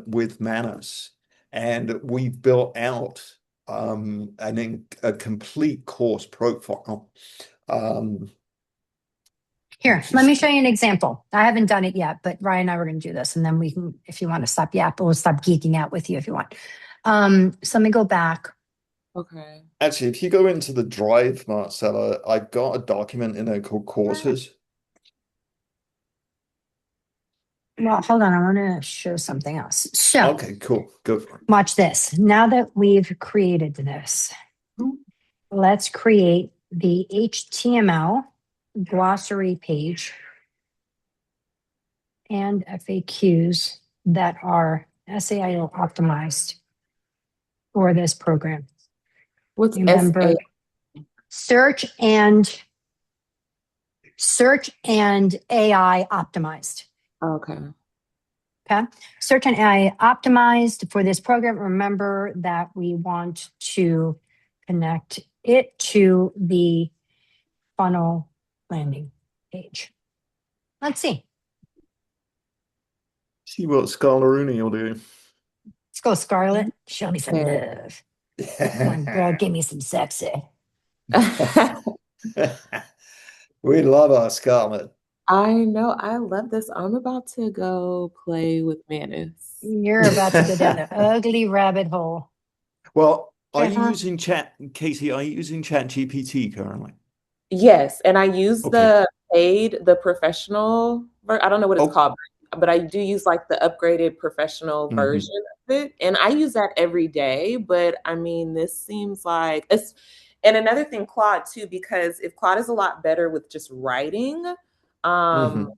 with Manus, and we've built out a complete course profile. Here, let me show you an example. I haven't done it yet, but Ryan and I were going to do this, and then we can, if you want to stop yapping, we'll stop geeking out with you if you want. So let me go back. Okay. Actually, if you go into the drive, Marcela, I've got a document in there called courses. Well, hold on. I want to show something else. So Okay, cool. Go for it. watch this. Now that we've created this, let's create the HTML glossary page and FAQs that are SAIO optimized for this program. What's Remember, search and AI optimized. Okay. Okay. Search and AI optimized for this program. Remember that we want to connect it to the funnel landing page. Let's see. See what Scalaroonie will do. Let's go, Scarlett. Show me some Okay. love. Come on, girl. Give me some sexy. We love our Scarlet. I know. I love this. I'm about to go play with Manus. You're about to go down the ugly rabbit hole. Well, are you Uh-huh. using Casey, are you using ChatGPT currently? Yes, and I use Okay. the professional, I don't know what it's Oh, called, but I do use like the upgraded professional mhm. version of it. And I use that every day. But I mean, this seems like it's, and another thing, Claude too, because if Claude is a lot better with just writing, um,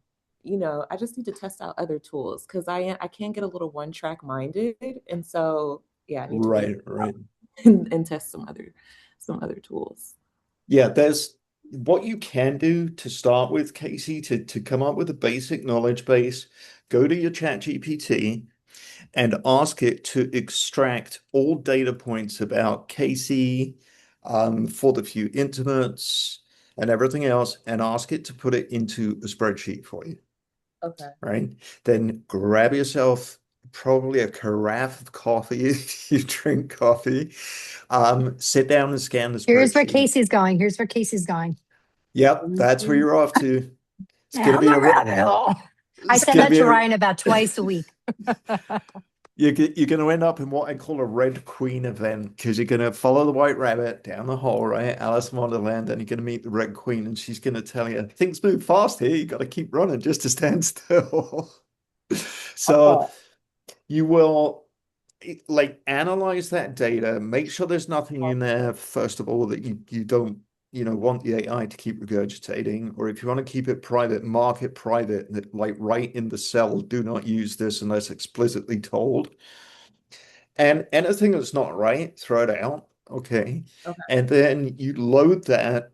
Mhm. I just need to test out other tools because I can get a little one track minded. And so yeah, I need to Right, figure right. and test some other tools. Yeah, there's what you can do to start with, Casey, to come up with a basic knowledge base. Go to your ChatGPT and ask it to extract all data points about Casey, for the few intimates and everything else, and ask it to put it into a spreadsheet for you, Okay. right? Then grab yourself probably a carafe of coffee if you drink coffee. Sit down and scan the Here's where spreadsheet. Casey's going. Here's where Casey's going. Yep, that's where Mhm. you're off to. It's gonna Down be the a rabbit hole. I it's said gonna that be to a Ryan about twice a week. you're going to end up in what I call a Red Queen event because you're going to follow the White Rabbit down the hall, right? Alice in Wonderland, and you're going to meet the Red Queen, and she's going to tell you things move fast here. You got to keep running just to stand still. So Okay. you will like analyze that data, make sure there's nothing in there, first of all, that you don't want the AI to keep regurgitating, or if you want to keep it private, mark it private, that like write in the cell, do not use this unless explicitly told. And anything that's not right, throw it out. Okay. Okay. And then you load that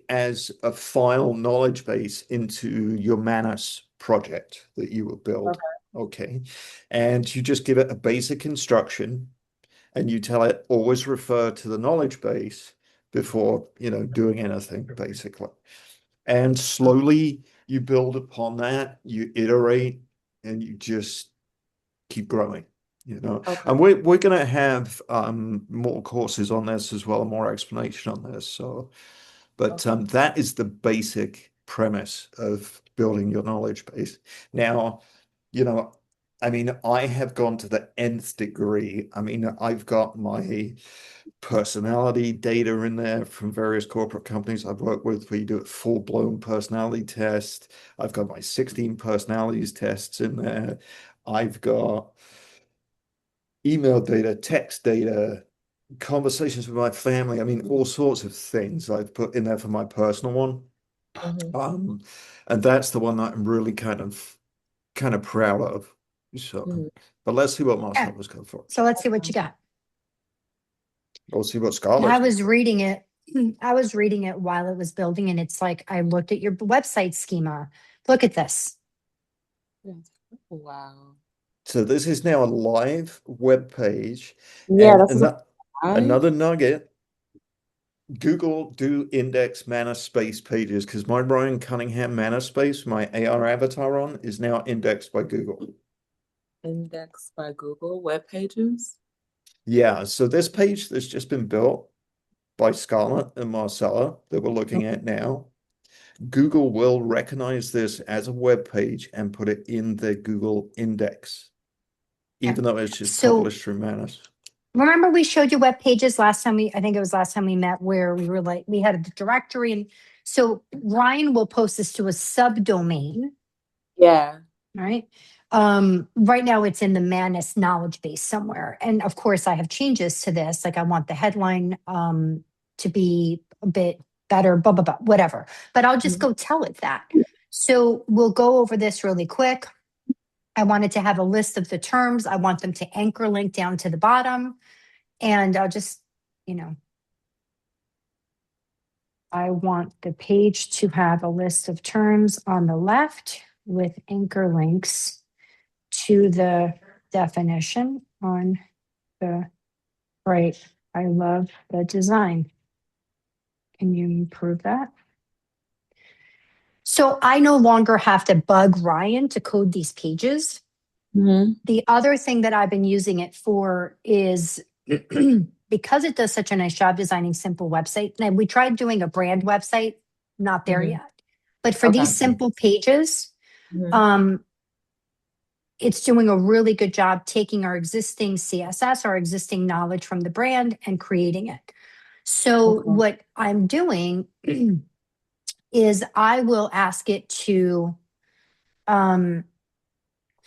as a file knowledge base into your Manus project that you will build. Okay. Okay. And you just give it a basic instruction and you tell it always refer to the knowledge base before, doing anything, basically. And slowly you build upon that, you iterate, and you just keep growing. Okay. And we're going to have more courses on this as well, more explanation on this. So, but Okay. that is the basic premise of building your knowledge base. Now, you know, I mean, I have gone to the nth degree. I mean, I've got my personality data in there from various corporate companies I've worked with where you do a full-blown personality test. I've got my 16 personalities tests in there. I've got email data, text data, conversations with my family. I mean, all sorts of things I've put in there for my personal one. Mhm. Um, and that's the one that I'm really kind of proud of. So, Mhm. but let's see what Yeah. Marcela's go for. So let's see what you got. We'll see what And I Scarlett's was got. reading it. I was reading it while it was building, and it's like I looked at your website schema. Look at this. Yes. Wow. So this is now a live web page, Yeah, and that's right. another nugget. Google do index mana space pages because my Ryan Cunningham mana space, my AR avatar on, is now indexed by Google. Indexed by Google web pages. Yeah, so this page that's just been built by Scarlett and Marcela that we're looking at now, Google will recognize this as a web page and put it in the Google index, Yeah. even though it's just So published through Manus. remember we showed you web pages last time I think it was last time we met where we were like, we had a directory. And so Ryan will post this to a subdomain, Yeah. right? Right now it's in the Manus knowledge base somewhere. And of course I have changes to this. Like I want the headline to be a bit better, blah, blah, blah, whatever. But I'll just Mhm. go tell it that. So we'll go over this really quick. I wanted to have a list of the terms. I want them to anchor link down to the bottom. And I'll just, you know, I want the page to have a list of terms on the left with anchor links to the definition on the right. I love the design. Can you improve that? So I no longer have to bug Ryan to code these pages. Mhm. The other thing that I've been using it for is because it does such a nice job designing simple website. And we tried doing a brand website, not there Mhm. yet. But for Okay. these simple pages, Mhm. um, it's doing a really good job taking our existing CSS, our existing knowledge from the brand, and creating it. So Okay. what I'm doing is I will ask it to um,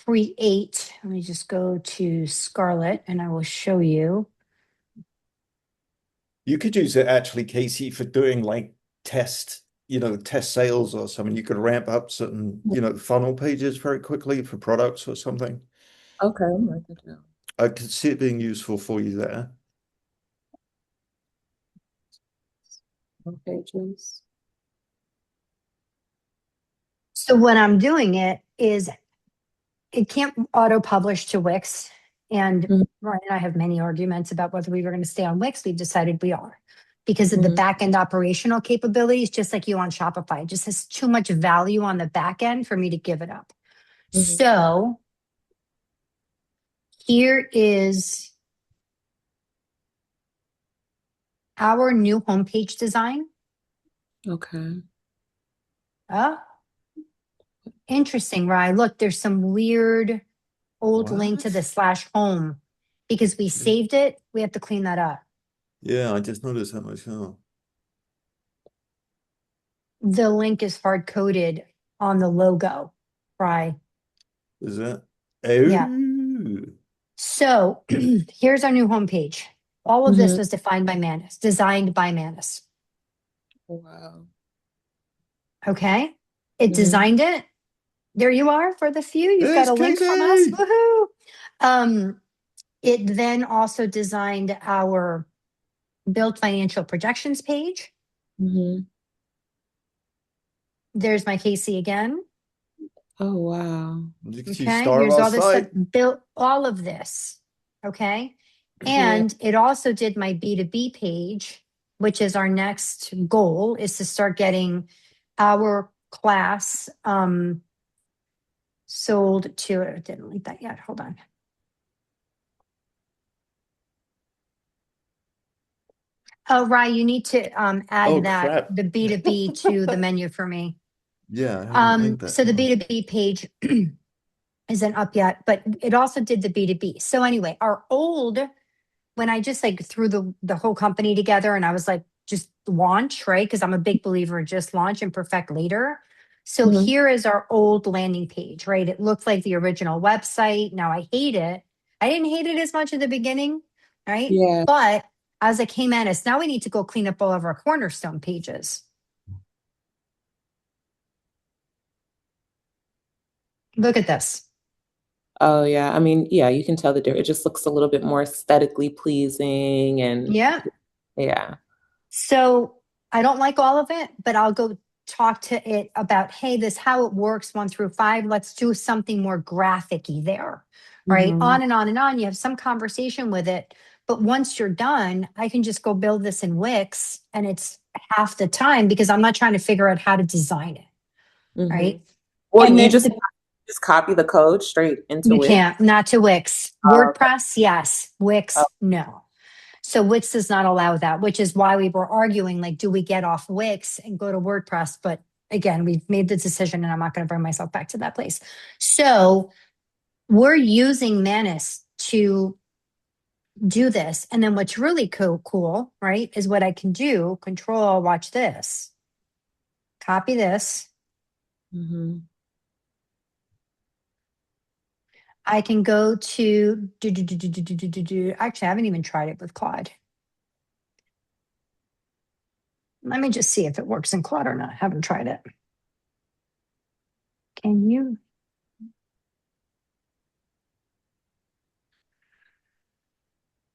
create. Let me just go to Scarlett, and I will show you. You could use it actually, Casey, for doing like test sales or something. You could ramp up certain, funnel pages very quickly for products or something. Okay. I'm writing it down. I could see it being useful for you there. Pages. So when I'm doing it is it can't auto-publish to Wix. And Mhm. Ryan and I have many arguments about whether we were going to stay on Wix. We've decided we are because of the Mhm. back end operational capabilities, just like you on Shopify. It just has too much value on the back end for me to give it up. Mhm. So here is our new homepage design. Okay. Oh, interesting, Ryan. Look, there's some weird old link to the What? /home because we saved it. We have to clean that up. Yeah, I just noticed that myself. The link is hard coded on the logo, Ryan. Is it? Yeah. Oh, So here's our new homepage. All of this Mhm. was defined by Manus, designed by Manus. Wow. Okay. It Mhm. designed it. There you are for the few. You've got it's a link from us. Katie. Woohoo. It then also designed our build financial projections page. Mhm. There's my Casey again. Oh, wow. You can see Okay. star of Here's our all this stuff, site. built all of this. Okay. Yeah. And it also did my B2B page, which is our next goal, is to start getting our class sold to it. Didn't link that yet. Hold on. Oh, right. You need to Oh add that crap. the B2B to the menu for me. Yeah, I haven't linked that. So the B2B page isn't up yet, but it also did the B2B. So anyway, our old, when I just like threw the whole company together and I was like, just launch, right? Because I'm a big believer in just launch and perfect later. So Mhm. here is our old landing page, right? It looks like the original website. Now I hate it. I didn't hate it as much at the beginning, right? Yeah. But as it came at us, now we need to go clean up all of our cornerstone pages. Look at this. Oh, yeah. I mean, yeah, you can tell the difference. It just looks a little bit more aesthetically pleasing and Yeah. yeah. So I don't like all of it, but I'll go talk to it about, hey, this how it works 1 through 5. Let's do something more graphic-y there. Right. Mhm. On and on and on. You have some conversation with it. But once you're done, I can just go build this in Wix and it's half the time because I'm not trying to figure out how to design it. Mhm. Right. Well, And you then just copy the code straight into you it. can't, not to Wix. Oh, okay. WordPress, yes. Oh, Wix, no. So Wix does not allow that, which is why we were arguing, like, do we get off Wix and go to WordPress? But again, we've made the decision and I'm not going to bring myself back to that place. So we're using Manus to do this. And then what's really cool, right, is what I can do, control, watch this, copy this. mhm. I can go to, actually, I haven't even tried it with Claude. Let me just see if it works in Claude or not. Haven't tried it. Can you?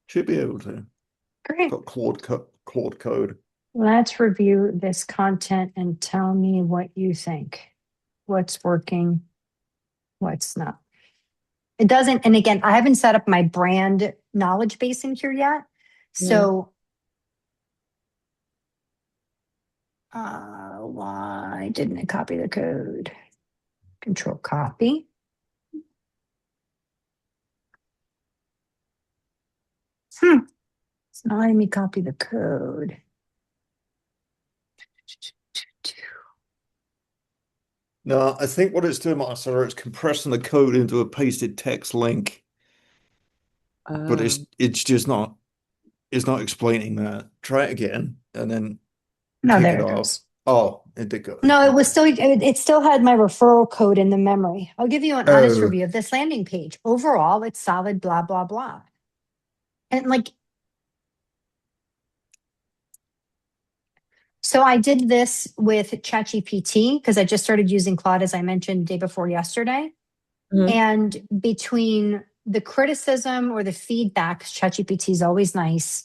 Should be able to. Great. Got Claude code. Let's review this content and tell me what you think. What's working, what's not. It doesn't, and again, I haven't set up my brand knowledge base in here yet. Yeah. So why didn't it copy the code? Control copy. It's not letting me copy the code. No, I think what it's doing, Marcela, it's compressing the code into a pasted text link, but it's just not explaining that. Try it again and then No, kick there it it off. goes. Oh, it did go. No, it was Okay. still, it still had my referral code in the memory. I'll give you an honest Oh, review of this landing page. Overall, it's solid, blah, blah, blah. And like, so I did this with ChatGPT because I just started using Claude, as I mentioned, day before yesterday. Mhm. And between the criticism or the feedback, ChatGPT is always nice,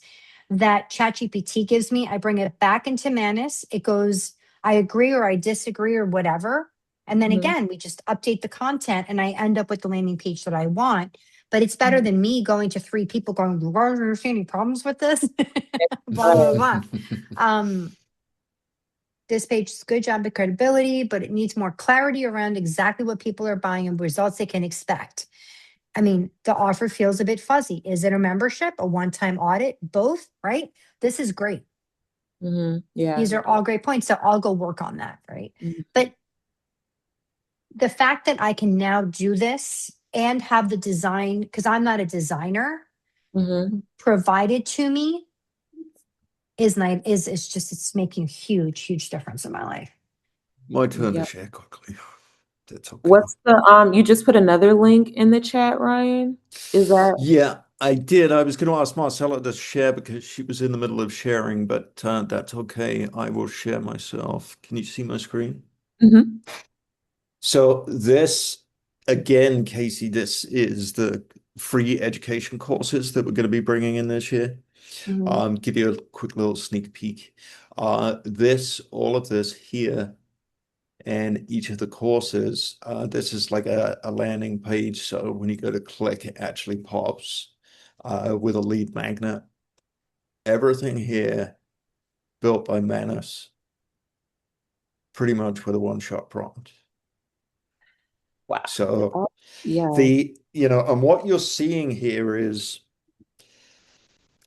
that ChatGPT gives me, I bring it back into Manus. It goes, I agree or I disagree or whatever. And then again, we just update the content and I end up with the landing page that I want. But it's better than me going to 3 people going, "You guys are seeing any problems with this?" Blah, blah, blah. This page is good job of credibility, but it needs more clarity around exactly what people are buying and results they can expect. I mean, the offer feels a bit fuzzy. Is it a membership, a one-time audit, both, right? This is great. Yeah. These are all great points. So I'll go work on that, right? But the fact that I can now do this and have the design, because I'm not a designer, provided to me is nice. It's just, it's making a huge difference in my life. My turn to share quickly. That's okay. What's the you just put another link in the chat, Ryan? Is that? Yeah, I did. I was going to ask Marcela to share because she was in the middle of sharing, but that's okay. I will share myself. Can you see my screen? So this, again, Casey, this is the free education courses that we're going to be bringing in this year. Give you a quick little sneak peek. All of this here, and each of the courses, this is like a landing page. So when you go to click, it actually pops with a lead magnet. Everything here built by Manus, pretty much with a one-shot prompt. Wow. So yeah. And what you're seeing here is,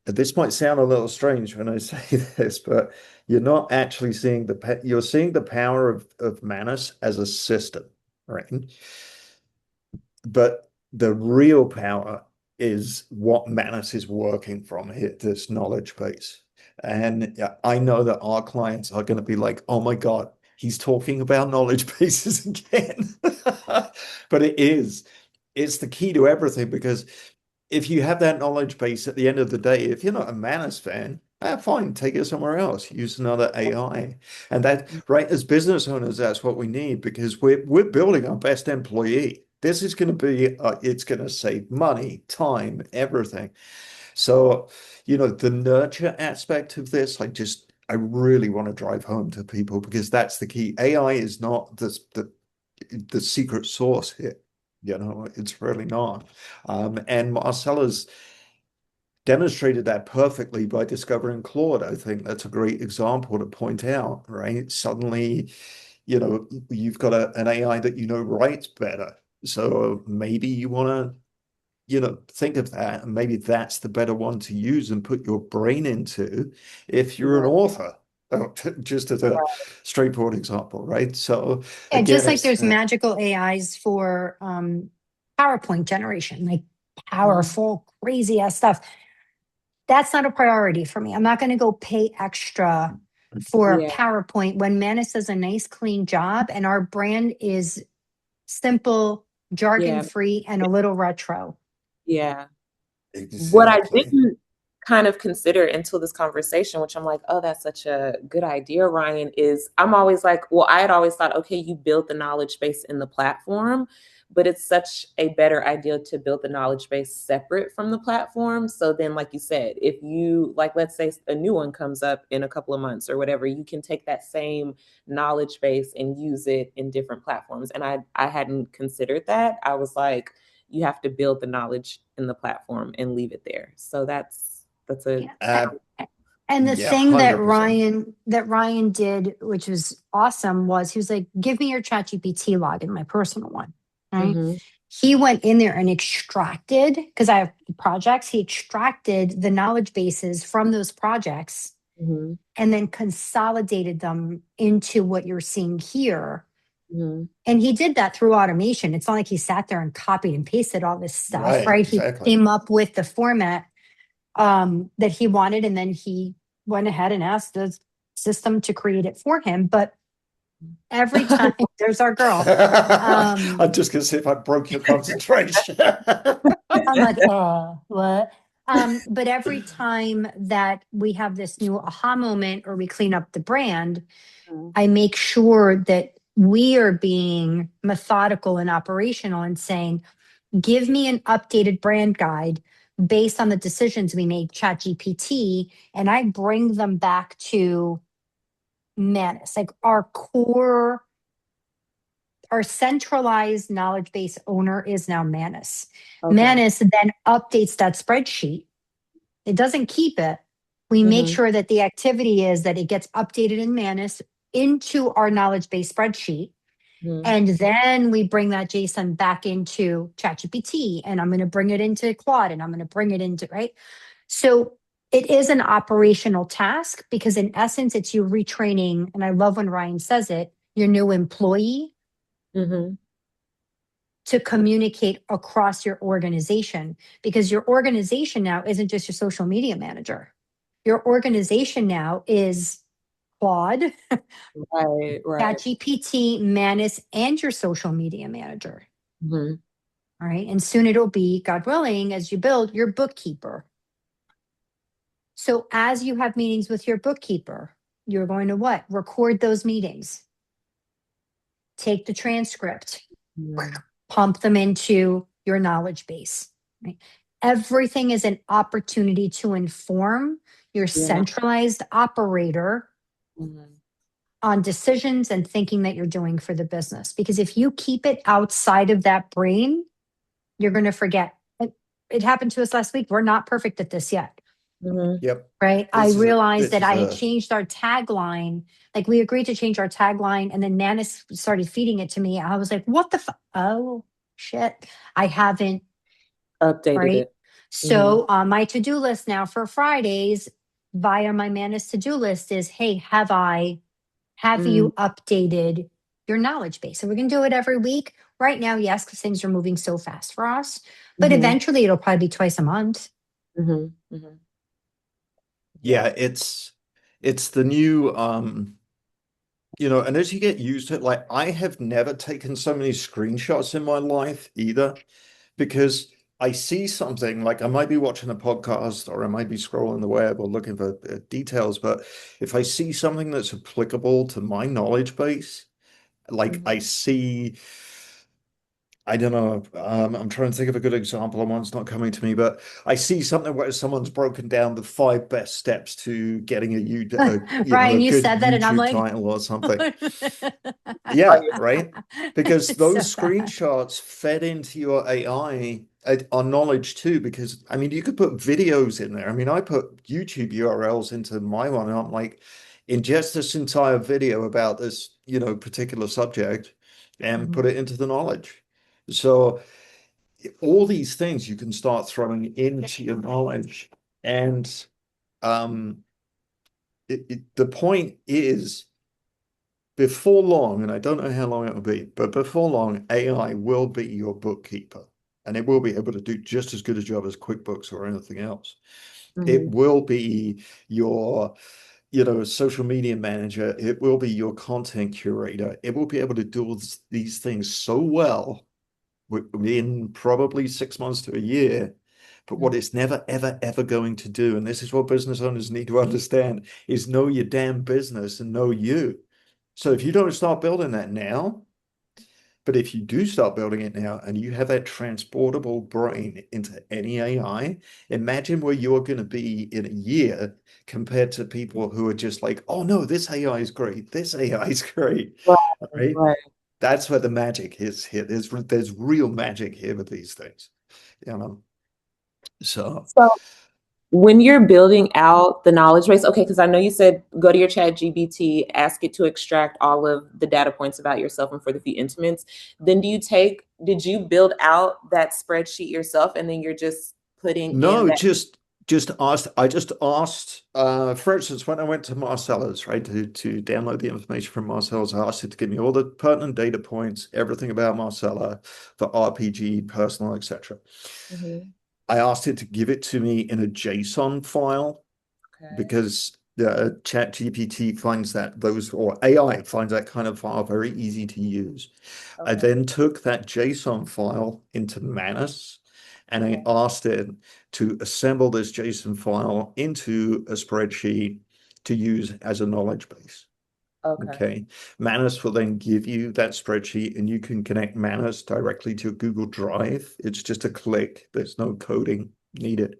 this might sound a little strange when I say this, but you're not actually seeing you're seeing the power of Manus as a system, right? But the real power is what Manus is working from here, this knowledge base. And I know that our clients are going to be like, oh my God, he's talking about knowledge bases again. But it's the key to everything, because if you have that knowledge base at the end of the day, if you're not a Manus fan, fine, take it somewhere else. Use another AI. And that, right, as business owners, that's what we need, because we're building our best employee. This is going to be, it's going to save money, time, everything. So, the nurture aspect of this, I really want to drive home to people, because that's the key. AI is not the secret sauce here. It's really not. And Marcela's demonstrated that perfectly by discovering Claude. I think that's a great example to point out, right? Suddenly, you've got an AI that writes better. So maybe you want to think of that, and maybe that's the better one to use and put your brain into if you're an author. Just as a straightforward example, right? So Yeah, again, just like there's magical AIs for PowerPoint generation, like powerful, crazy ass stuff. That's not a priority for me. I'm not going to go pay extra for a PowerPoint when Manus does a nice, clean job and our brand is simple, jargon free, and a little retro. Yeah. Exactly. What I didn't kind of consider until this conversation, which I'm like, oh, that's such a good idea, Ryan, is I'm always like, well, I had always thought, okay, you built the knowledge base in the platform, but it's such a better idea to build the knowledge base separate from the platform. So then, like you said, if you, like, let's say a new one comes up in a couple of months or whatever, you can take that same knowledge base and use it in different platforms. And I hadn't considered that. I was like, you have to build the knowledge in the platform and leave it there. So that's a and the thing 100%. that Ryan did, which was awesome, was he was like, give me your ChatGPT login, my personal one. Right. He went in there and extracted, because I have projects, he extracted the knowledge bases from those projects and then consolidated them into what you're seeing here. And he did that through automation. It's not like he sat there and copied and pasted all this stuff, right? Exactly. He came up with the format that he wanted, and then he went ahead and asked the system to create it for him. But every time, there's our girl. I'm just going to see if I broke your concentration. I'm like, what? But every time that we have this new aha moment or we clean up the brand, I make sure that we are being methodical and operational and saying, give me an updated brand guide based on the decisions we made, ChatGPT, and I bring them back to Manus, like our core, our centralized knowledge base owner is now Manus. Okay. Manus then updates that spreadsheet. It doesn't keep it. We make sure that the activity is that it gets updated in Manus into our knowledge base spreadsheet. And then we bring that JSON back into ChatGPT, and I'm going to bring it into Claude, and I'm going to bring it into, right? So it is an operational task because in essence, it's you retraining. And I love when Ryan says it, your new employee to communicate across your organization, because your organization now isn't just your social media manager. Your organization now is Claude, Right. ChatGPT, Manus, and your social media manager. Mm-hmm. All right. And soon it'll be, God willing, as you build, your bookkeeper. So as you have meetings with your bookkeeper, you're going to what? Record those meetings. Take the transcript, pump them into your knowledge base. Right? Everything is an opportunity to inform your centralized operator on decisions and thinking that you're doing for the business. Because if you keep it outside of that brain, you're going to forget. It happened to us last week. We're not perfect at this yet. Yep. Right. I realized that I had a changed our tagline. Like we agreed to change our tagline, and then Manus started feeding it to me. I was like, what the oh shit. I haven't Updated right. it. So on my to-do list now for Fridays via my Manus to-do list is, hey, have you updated your knowledge base? So we're gonna do it every week. Right now, yes, because things are moving so fast for us. But eventually it'll probably be twice a month. Yeah, it's the new and as you get used to it, like I have never taken so many screenshots in my life either, because I see something, like I might be watching a podcast or I might be scrolling the web or looking for details, but if I see something that's applicable to my knowledge base, like I see, I don't know, I'm trying to think of a good example and one's not coming to me, but I see something where someone's broken down the 5 best steps to getting Ryan, a you good said that and I'm YouTube like, title or something. Yeah, right. Because it's those so bad. screenshots fed into your AI are knowledge too. Because I mean, you could put videos in there. I mean, I put YouTube URLs into my one, and I'm like, ingest this entire video about this, particular subject, and put it into the knowledge. So all these things you can start throwing into your knowledge, and the point is, before long, and I don't know how long it will be, but before long, AI will be your bookkeeper, and it will be able to do just as good a job as QuickBooks or anything else. It will be your, social media manager. It will be your content curator. It will be able to do these things so well within probably 6 months to a year. But what it's never, ever, ever going to do, and this is what business owners need to understand, is know your damn business and know you. So if you don't start building that now, but if you do start building it now and you have that transportable brain into any AI, imagine where you're going to be in a year compared to people who are just like, oh no, this AI is great. This AI is great. Right? That's where the magic is here. There's real magic here with these things. So When you're building out the knowledge base, okay, because I know you said go to your ChatGPT, ask it to extract all of the data points about yourself and for the few intimates. Then did you build out that spreadsheet yourself and then you're just putting in no, that? just asked. I just asked. For instance, when I went to Marcela's, right, to download the information from Marcela's, I asked it to give me all the pertinent data points, everything about Marcela for RPG, personal, etc. I asked it to give it to me in a JSON file because the ChatGPT finds or AI finds that kind of file very easy to use. I then took that JSON file into Manus, and I asked it to assemble this JSON file into a spreadsheet to use as a knowledge base. Okay. Okay. Manus will then give you that spreadsheet and you can connect Manus directly to Google Drive. It's just a click. There's no coding needed.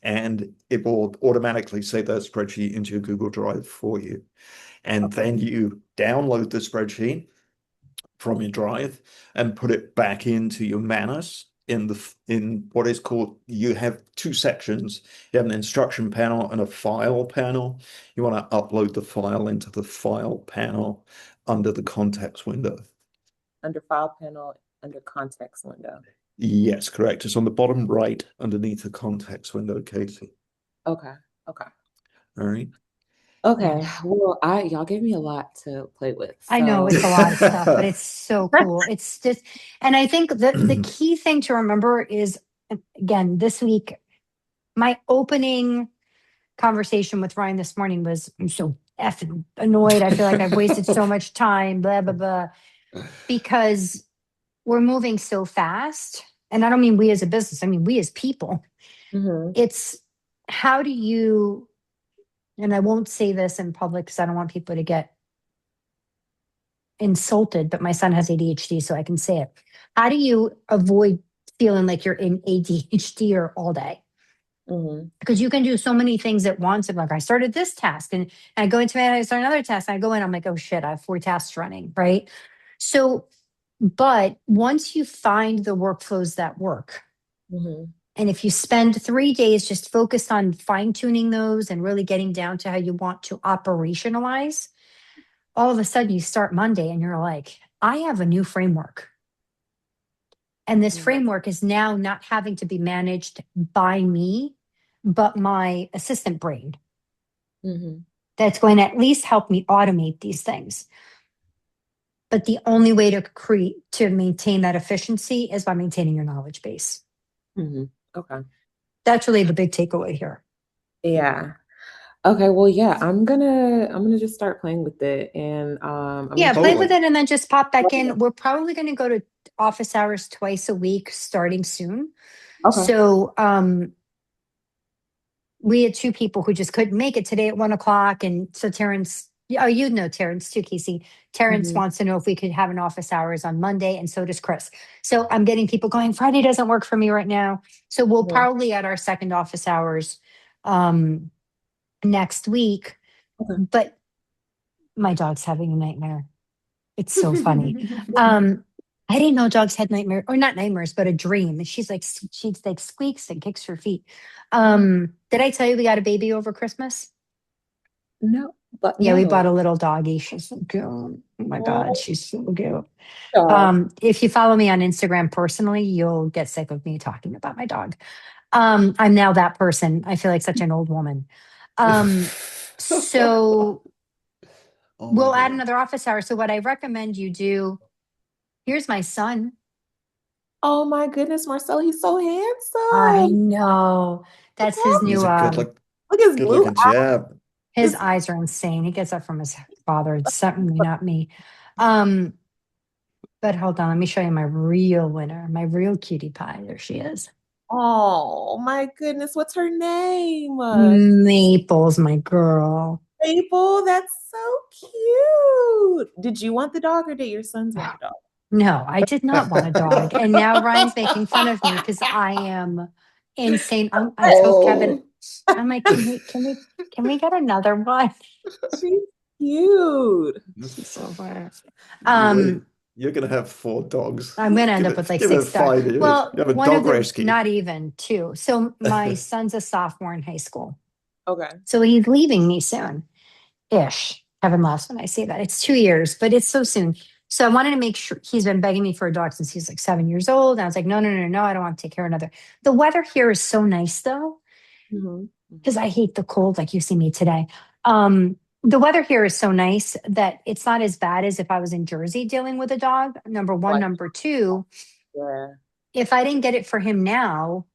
And it will automatically save that spreadsheet into your Google Drive for you. And then you download the spreadsheet from your drive and put it back into your Manus in what is called, you have two sections. You have an instruction panel and a file panel. You want to upload the file into the file panel under the context window. Under file panel, under context window. Yes, correct. It's on the bottom right underneath the context window, Casey. Okay. Okay. All right. Okay. Well, y'all gave me a lot to play with. I know So it's a lot of stuff, but it's so cool. It's just, and I think the key thing to remember is, again, this week, my opening conversation with Ryan this morning was, I'm so effing annoyed. I feel like I've wasted so much time, blah, blah, blah, because we're moving so fast. And I don't mean we as a business, I mean we as people. Mhm. It's how do you, and I won't say this in public because I don't want people to get insulted, but my son has ADHD, so I can say it. How do you avoid feeling like you're in ADHD or all day? Mhm. Because you can do so many things at once. And like, I started this task and I go into it, I start another task. And I go in, I'm like, oh shit, I have 4 tasks running, right? So, but once you find the workflows that work, Mhm. and if you spend 3 days just focused on fine tuning those and really getting down to how you want to operationalize, all of a sudden you start Monday and you're like, I have a new framework. And this Mhm. framework is now not having to be managed by me, but my assistant brain Mhm. that's going to at least help me automate these things. But the only way to maintain that efficiency is by maintaining your knowledge base. Mhm. Okay. That's really the big takeaway here. Yeah. Okay. Well, yeah, I'm gonna just start playing with it, and I'm Yeah, gonna play share. with Totally. it and then just pop back Okay. in. We're probably going to go to office hours twice a week starting soon. Okay. So we had 2 people who just couldn't make it today at 1 o'clock. And so Terrence, oh, you know Terrence too, Casey. Terrence Mhm. wants to know if we could have an office hours on Monday, and so does Chris. So I'm getting people going, Friday doesn't work for me right now. So we'll Mhm. probably at our second office hours um, next week. Okay. But my dog's having a nightmare. It's so funny. Um, I didn't know dogs had nightmares, or not nightmares, but a dream. And she's like squeaks and kicks her feet. Did I tell you we got a baby over Christmas? No, but Yeah, we bought no. a little doggy. She's so cute. Oh my God, Oh, she's so cute. stop. If you follow me on Instagram personally, you'll get sick of me talking about my dog. I'm now that person. I feel like such an old woman. So Oh my we'll add God. another office hour. So what I recommend you do, here's my son. Oh my goodness, Marcela, he's so I handsome. know. What's That's his wrong? He's new a Look at his good blue looking eyes. chap. his His, eyes are insane. He gets that from his father. It's certainly not me. Um, but hold on, let me show you my real winner, my real cutie pie. There she is. oh my goodness, what's her name? Maple's my girl. Maple, that's so cute. Did you want the dog or did your sons want the dog? No, I did not want a dog. And now Ryan's making fun of me because I am insane. I told Kevin, Oh, I'm like, can we get another one? She's cute. She's so funny. you Um, wait. You're gonna have 4 dogs. I'm gonna end up with like Give it 6 dogs. 5 years. Well, You have a one of dog the, rescue. not even 2. So my son's a sophomore in high school. Okay. So he's leaving me soon ish. Kevin laughs when I say that. It's 2 years, but it's so soon. So I wanted to make sure. He's been begging me for a dog since he's like 7 years old. And I was like, no, no, no, no, I don't want to take care of another. The weather here is so nice though, Mhm. because I hate the cold like you see me today. The weather here is so nice that it's not as bad as if I was in Jersey dealing with a dog. Number one. Like, Number two, yeah. if I didn't get it for him now,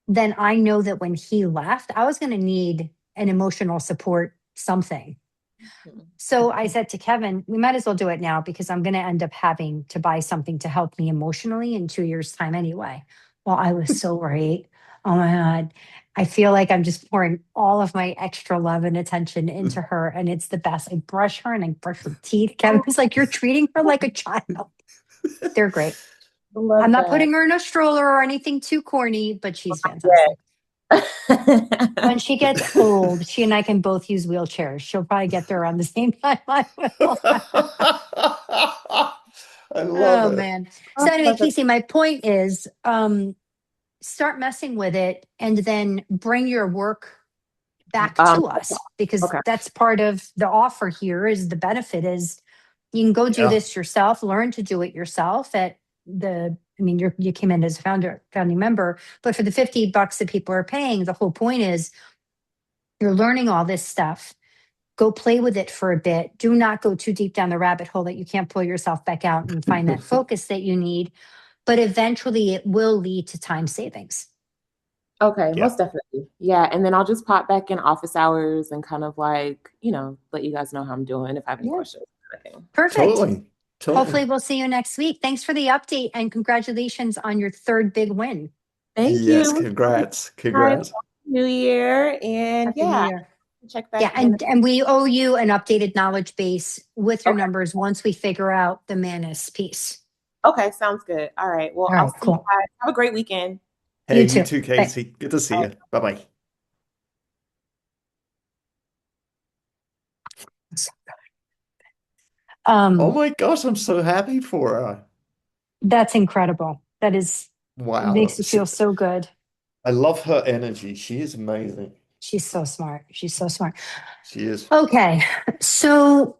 then I know that when he left, I was going to need an emotional support something. Mhm. So I said to Kevin, we might as well do it now because I'm going to end up having to buy something to help me emotionally in 2 years' time anyway. Well, I was so right. Oh my God. I feel like I'm just pouring all of my extra love and attention into her, and it's the best. I brush her and I brush her teeth. Kevin's like, you're treating her like a child. They're great. I love I'm not that. putting her in a stroller or anything too corny, but she's Yeah. fantastic. When she gets old, she and I can both use wheelchairs. She'll probably get there around the same time I will. I love Oh it. man. So anyway, Love it. Casey, my point is start messing with it and then bring your work back to us, because Okay. that's part of the offer here. Is the benefit is you can go do Yeah. this yourself, learn to do it yourself at you came in as a founding member, but for the $50 that people are paying, the whole point is you're learning all this stuff. Go play with it for a bit. Do not go too deep down the rabbit hole that you can't pull yourself back out and find that focus that you need. But eventually it will lead to time savings. Okay, Yeah. most definitely. Yeah, and then I'll just pop back in office hours and kind of like, let you guys know how I'm doing if I have any Yeah. questions. Okay. Perfect. Totally. Hopefully we'll see you next week. Thanks for the update and congratulations on your third big win. Thank Yes, you. congrats. Happy Congrats. New Year. And Happy New yeah, Year. check back Yeah, in. and we owe you an updated knowledge base with your Okay. numbers once we figure out the Manus piece. Okay, sounds good. All right. Well, All I'll right, see you cool. guys. Have a great weekend. Hey, You you too. too, Thanks. Casey. Good to see you. Bye-bye. Oh my gosh, I'm so happy for her. That's incredible. It Wow. makes you feel so good. I love her energy. She is amazing. She's so smart. She's so smart. She is. Okay, so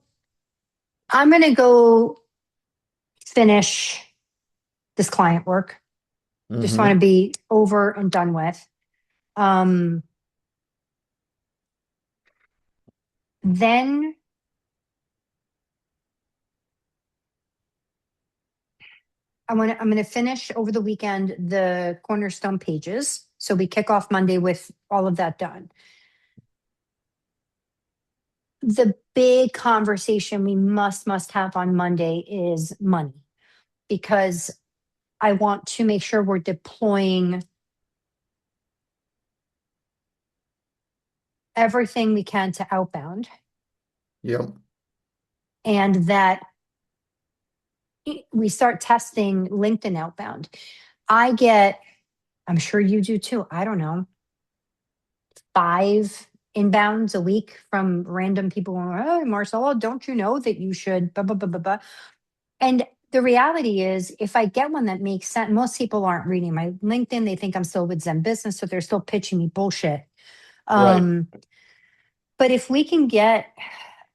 I'm going to go finish this client work. Just want to be over and done with. Then I'm going to finish over the weekend the cornerstone pages. So we kick off Monday with all of that done. The big conversation we must have on Monday is money, because I want to make sure we're deploying everything we can to outbound, Yep. and that we start testing LinkedIn outbound. I'm sure you do too, I don't know, 5 inbounds a week from random people going, oh, Marcela, don't you know that you should blah, blah, blah, blah, blah. And the reality is, if I get one that makes sense, most people aren't reading my LinkedIn. They think I'm still with Zen Business, so they're still pitching me bullshit. Right. But if we can get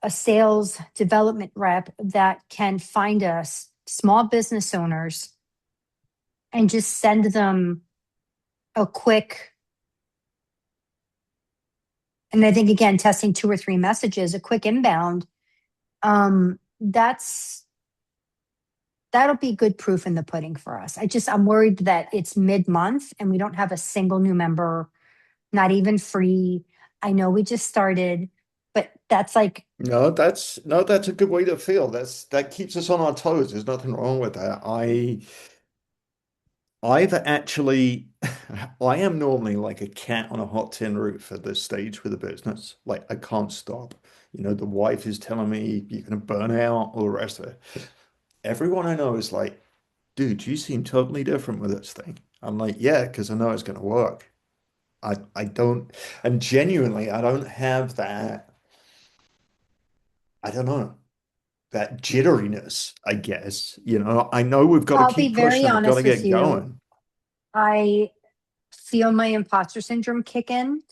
a sales development rep that can find us small business owners and just send them a quick, and I think again, testing 2 or 3 messages, a quick inbound, that'll be good proof in the pudding for us. I'm worried that it's mid-month and we don't have a single new member, not even free. I know we just started, but that's like, No, that's a good way to feel. That keeps us on our toes. There's nothing wrong with that. I've actually I am normally like a cat on a hot tin roof at this stage with a business. Like I can't stop. The wife is telling me you're gonna burn out, all the rest of it. Everyone I know is like, dude, you seem totally different with this thing. I'm like, yeah, because I know it's gonna work. I don't, and genuinely I don't have that, I don't know, that jitteriness, I guess. I know we've got to I'll be keep very pushing, we've got to honest with get you. going. I feel my imposter syndrome kick in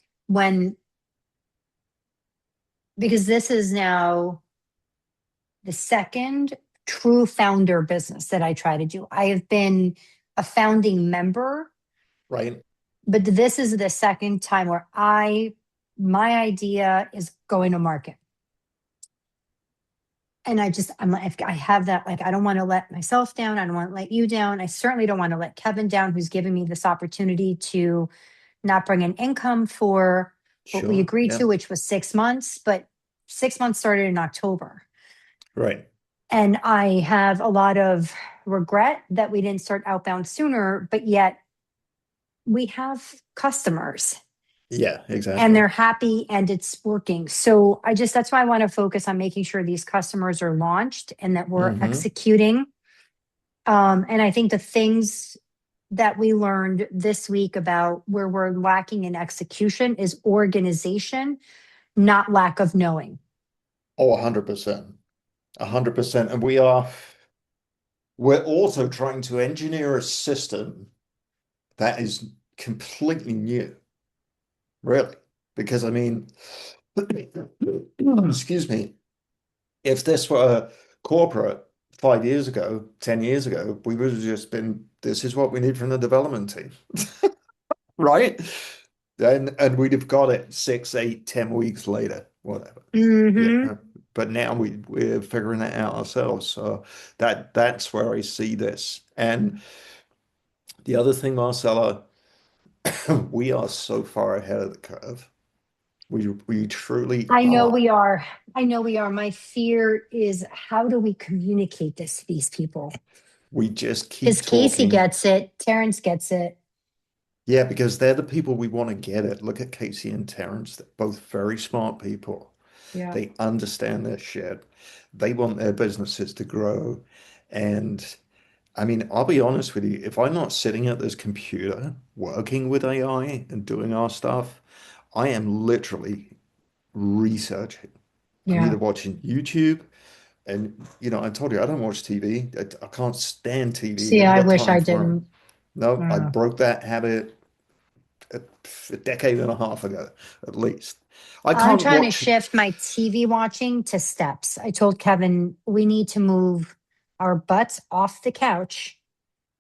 because this is now the second true founder business that I try to do. I have been a founding member, Right. but this is the second time where my idea is going to market. And I'm like, I have that, like, I don't want to let myself down. I don't want to let you down. I certainly don't want to let Kevin down, who's given me this opportunity to not bring in income for what we Sure. agreed Yeah. to, which was 6 months, but 6 months started in October. Right. And I have a lot of regret that we didn't start outbound sooner, but yet we have customers. Yeah, and exactly. they're happy and it's working. So that's why I want to focus on making sure these customers are launched and that we're Hmm. executing. And I think the things that we learned this week about where we're lacking in execution is organization, not lack of knowing. Oh, 100%. 100%. And we're also trying to engineer a system that is completely new, really. Because I mean, excuse me, if this were corporate 5 years ago, 10 years ago, we would have just been, this is what we need from the development team, right? And we'd have got it 6, 8, 10 weeks later, whatever. Mm-hmm. Yeah. But now we're figuring it out ourselves. So that's where I see this. And the other thing, Marcella, we are so far ahead of the curve. We truly I know are. we are. I know we are. My fear is how do we communicate this to these people? We just keep Because Casey talking. gets it, Terrence gets it. Yeah, because they're the people we want to get it. Look at Casey and Terrence. They're both very smart people. Yeah. They understand their shit. They want their businesses to grow. And I mean, I'll be honest with you, if I'm not sitting at this computer working with AI and doing our stuff, I am literally researching. I'm Yeah. either watching YouTube and, I told you I don't watch TV. I can't stand TV. See, I ain't I got wish time I for it. didn't. No, I Uh, broke that habit a, a decade and a half ago, at least. I I'm can't trying to watch. shift my TV watching to steps. I told Kevin we need to move our butts off the couch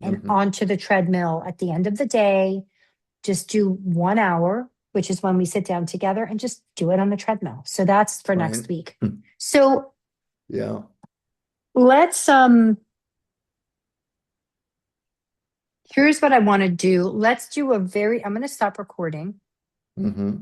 and Mhm. onto the treadmill at the end of the day. Just do 1 hour, which is when we sit down together and just do it on the treadmill. So that's for Right. next week. So Yeah. let's here's what I want to do. Let's do I'm going to stop recording. Hmm.